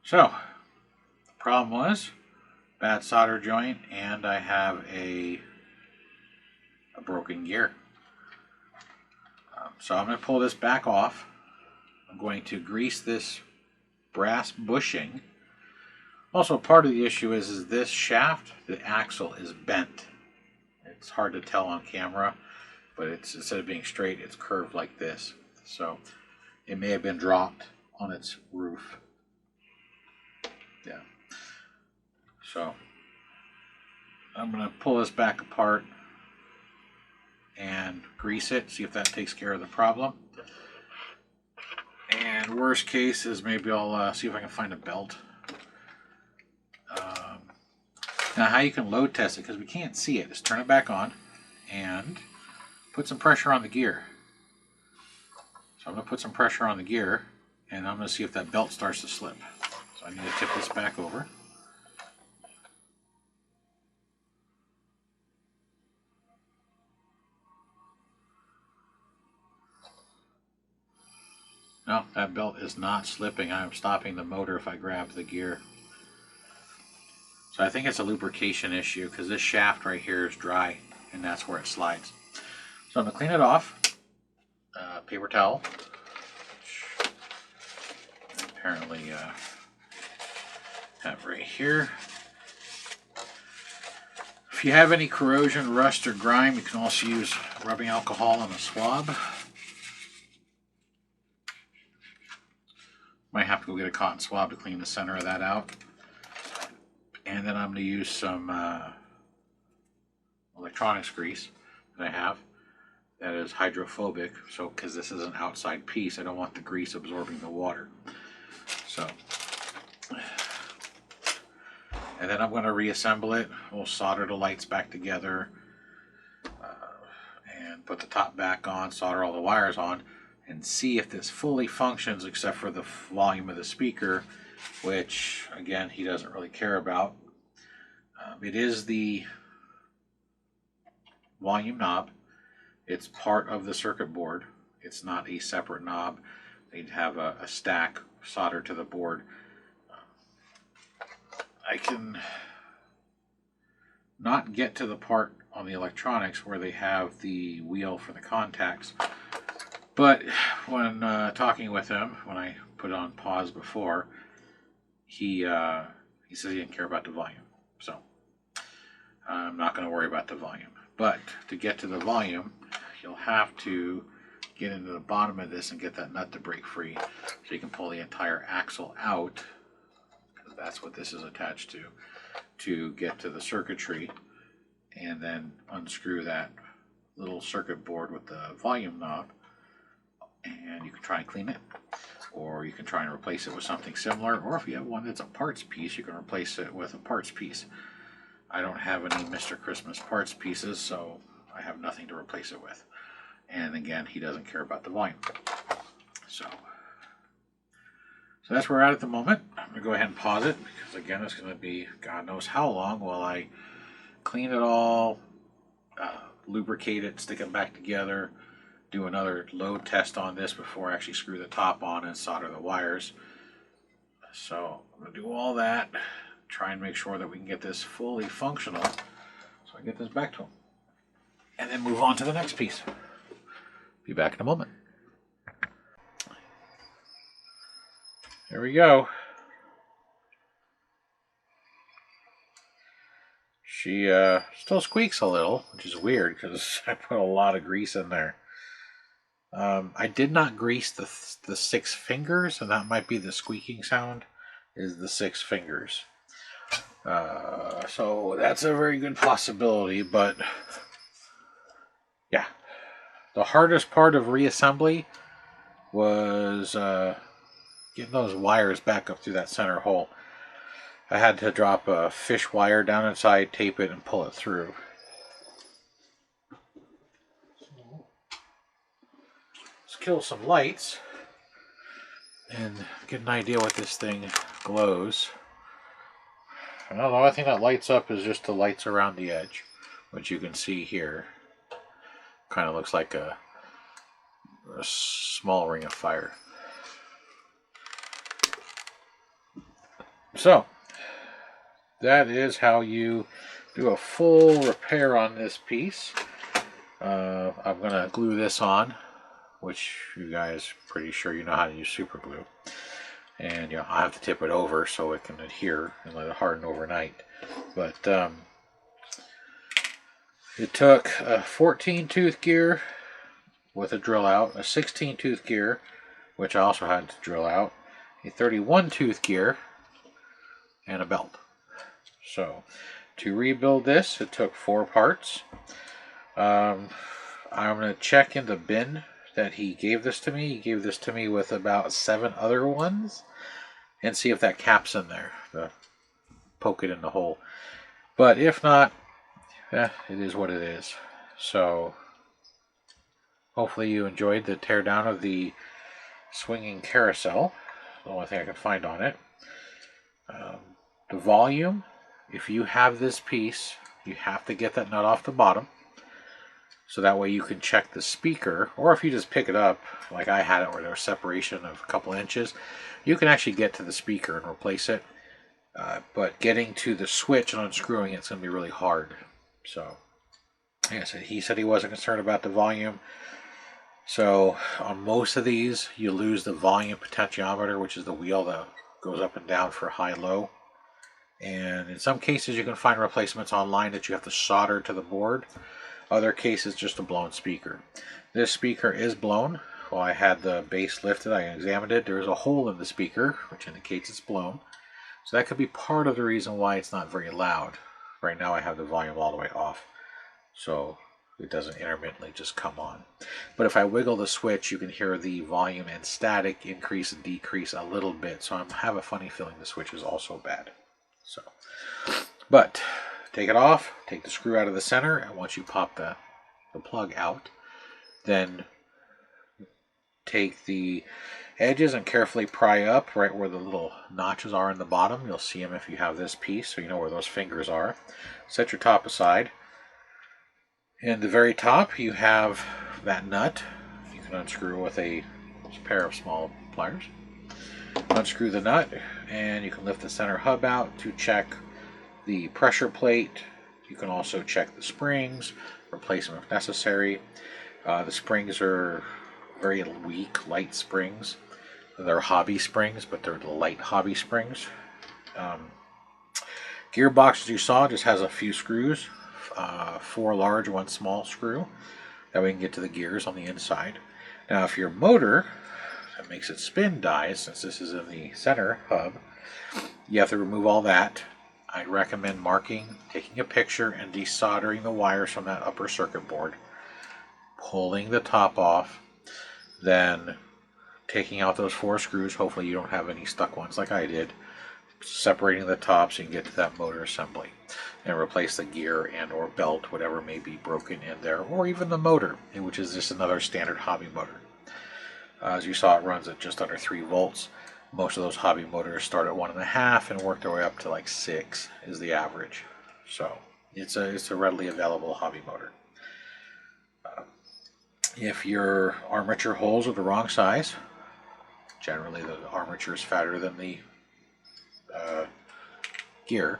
So, the problem was bad solder joint, and I have a broken gear. So I'm going to pull this back off. I'm going to grease this brass bushing. Also, part of the issue is this shaft, the axle is bent. It's hard to tell on camera. but it's, instead of being straight, it's curved like this. So it may have been dropped on its roof. Yeah. So I'm going to pull this back apart and grease it, see if that takes care of the problem. And worst case is maybe I'll see if I can find a belt. Now how you can load test it, because we can't see it, is turn it back on and put some pressure on the gear. So I'm going to put some pressure on the gear and I'm going to see if that belt starts to slip. So I need to tip this back over. No, that belt is not slipping. I'm stopping the motor if I grab the gear. So I think it's a lubrication issue because this shaft right here is dry and that's where it slides. So I'm going to clean it off. Paper towel. Which apparently have right here. If you have any corrosion, rust, or grime, you can also use rubbing alcohol on a swab. Might have to go get a cotton swab to clean the center of that out. And then I'm going to use some electronics grease that I have that is hydrophobic. So, because this is an outside piece, I don't want the grease absorbing the water. So, and then I'm going to reassemble it. We'll solder the lights back together and put the top back on, solder all the wires on, and see if this fully functions except for the volume of the speaker, which again he doesn't really care about. It is the volume knob. It's part of the circuit board. It's not a separate knob. They'd have a stack soldered to the board. I can not get to the part on the electronics where they have the wheel for the contacts. But when talking with him, when I put it on pause before, he says he didn't care about the volume. So I'm not going to worry about the volume. But to get to the volume, you'll have to get into the bottom of this and get that nut to break free so you can pull the entire axle out, because that's what this is attached to get to the circuitry, and then unscrew that little circuit board with the volume knob. And you can try and clean it, or you can try and replace it with something similar, or if you have one that's a parts piece, you can replace it with a parts piece. I don't have any Mr. Christmas parts pieces, so I have nothing to replace it with. And again, he doesn't care about the volume. So that's where we're at the moment. I'm going to go ahead and pause it, because again, it's going to be God knows how long while I clean it all, lubricate it, stick it back together, do another load test on this before I actually screw the top on and solder the wires. So I'm going to do all that, try and make sure that we can get this fully functional so I can get this back to him. And then move on to the next piece. Be back in a moment. There we go. She still squeaks a little, which is weird because I put a lot of grease in there. I did not grease the 6 fingers, and that might be the squeaking sound, is the 6 fingers. So that's a very good possibility, but yeah. The hardest part of reassembly was getting those wires back up through that center hole. I had to drop a fish wire down inside, tape it, and pull it through. Let's kill some lights and get an idea what this thing glows. Well, the only thing that lights up is just the lights around the edge, which you can see here. Kind of looks like a small ring of fire. So that is how you do a full repair on this piece. I'm going to glue this on, which you guys pretty sure you know how to use super glue. And you know, I have to tip it over so it can adhere and let it harden overnight. But It took a 14 tooth gear with a drill out, a 16 tooth gear, which I also had to drill out, a 31 tooth gear, and a belt. So to rebuild this, it took 4 parts. I'm going to check in the bin that he gave this to me. He gave this to me with about 7 other ones, and see if that cap's in there. Poke it in the hole. But if not, it is what it is. So hopefully you enjoyed the teardown of the Swinging Carousel. The only thing I can find on it. The volume, if you have this piece, you have to get that nut off the bottom. So that way you can check the speaker, or if you just pick it up, like I had it where there was separation of a couple inches, you can actually get to the speaker and replace it. But getting to the switch and unscrewing it's going to be really hard. So, like I said, he said he wasn't concerned about the volume. So on most of these, you lose the volume potentiometer, which is the wheel that goes up and down for high-low. And in some cases, you can find replacements online that you have to solder to the board. Other cases, just a blown speaker. This speaker is blown. While I had the base lifted, I examined it. There is a hole in the speaker, which indicates it's blown. So that could be part of the reason why it's not very loud. Right now I have the volume all the way off, so it doesn't intermittently just come on. But if I wiggle the switch, you can hear the volume and static increase and decrease a little bit. So I have a funny feeling the switch is also bad. So, but take it off, take the screw out of the center, and once you pop the plug out, then take the edges and carefully pry up right where the little notches are in the bottom. You'll see them if you have this piece, so you know where those fingers are. Set your top aside. In the very top, you have that nut. You can unscrew with a pair of small pliers. Unscrew the nut, and you can lift the center hub out to check the pressure plate. You can also check the springs, replace them if necessary. The springs are very weak, light springs. They're hobby springs, but they're light hobby springs. Gearbox, as you saw, just has a few screws, 4 large, 1 small screw. That way we can get to the gears on the inside. Now, if your motor that makes it spin dies, since this is in the center hub, you have to remove all that. I'd recommend marking, taking a picture, and desoldering the wires from that upper circuit board, pulling the top off, then taking out those 4 screws. Hopefully you don't have any stuck ones like I did. Separating the top so you can get to that motor assembly and replace the gear and or belt, whatever may be broken in there, or even the motor, which is just another standard hobby motor. As you saw, it runs at just under 3 volts. Most of those hobby motors start at 1.5 and work their way up to like 6 is the average. So it's a readily available hobby motor. If your armature holes are the wrong size, generally the armature is fatter than the gear,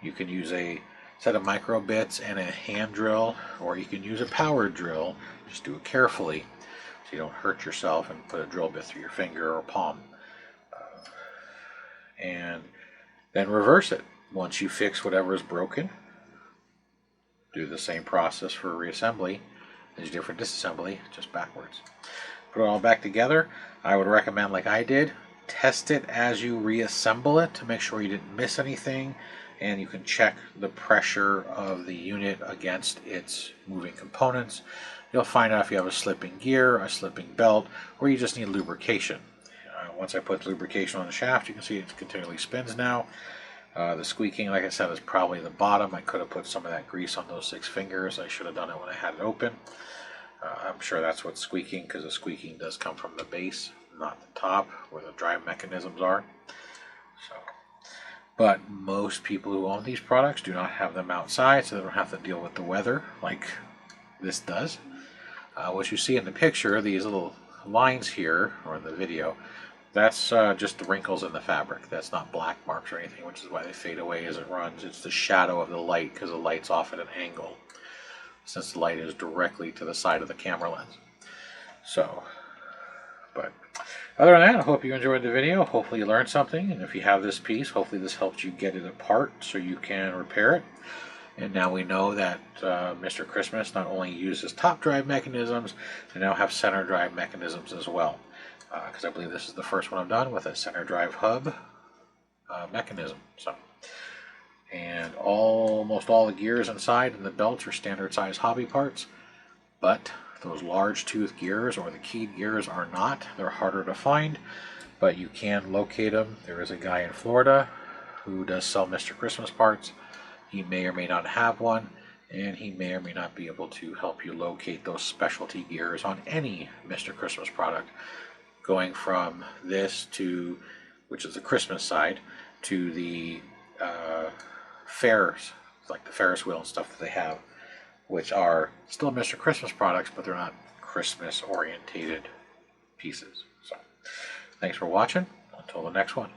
you can use a set of micro bits and a hand drill, or you can use a power drill. Just do it carefully so you don't hurt yourself and put a drill bit through your finger or palm. And then reverse it. Once you fix whatever is broken, do the same process for reassembly as you did for disassembly, just backwards. Put it all back together. I would recommend, like I did, test it as you reassemble it to make sure you didn't miss anything, and you can check the pressure of the unit against its moving components. You'll find out if you have a slipping gear, a slipping belt, or you just need lubrication. Once I put lubrication on the shaft, you can see it continually spins now. The squeaking, like I said, is probably the bottom. I could have put some of that grease on those 6 fingers. I should have done it when I had it open. I'm sure that's what's squeaking, because the squeaking does come from the base, not the top, where the drive mechanisms are. So, but most people who own these products do not have them outside, so they don't have to deal with the weather like this does. What you see in the picture, these little lines here, or in the video, that's just the wrinkles in the fabric. That's not black marks or anything, which is why they fade away as it runs. It's the shadow of the light, because the light's off at an angle, since the light is directly to the side of the camera lens. So, but other than that, I hope you enjoyed the video. Hopefully you learned something, and if you have this piece, hopefully this helped you get it apart so you can repair it. And now we know that Mr. Christmas not only uses top drive mechanisms, they now have center drive mechanisms as well. Because I believe this is the first one I've done with a center drive hub mechanism. So, and almost all the gears inside and the belts are standard size hobby parts, but those large tooth gears or the keyed gears are not. They're harder to find, but you can locate them. There is a guy in Florida who does sell Mr. Christmas parts. He may or may not have one, and he may or may not be able to help you locate those specialty gears on any Mr. Christmas product, going from this to, which is the Christmas side, to the fairs, like the Ferris wheel and stuff that they have, which are still Mr. Christmas products, but they're not Christmas orientated pieces. So thanks for watching. Until the next one.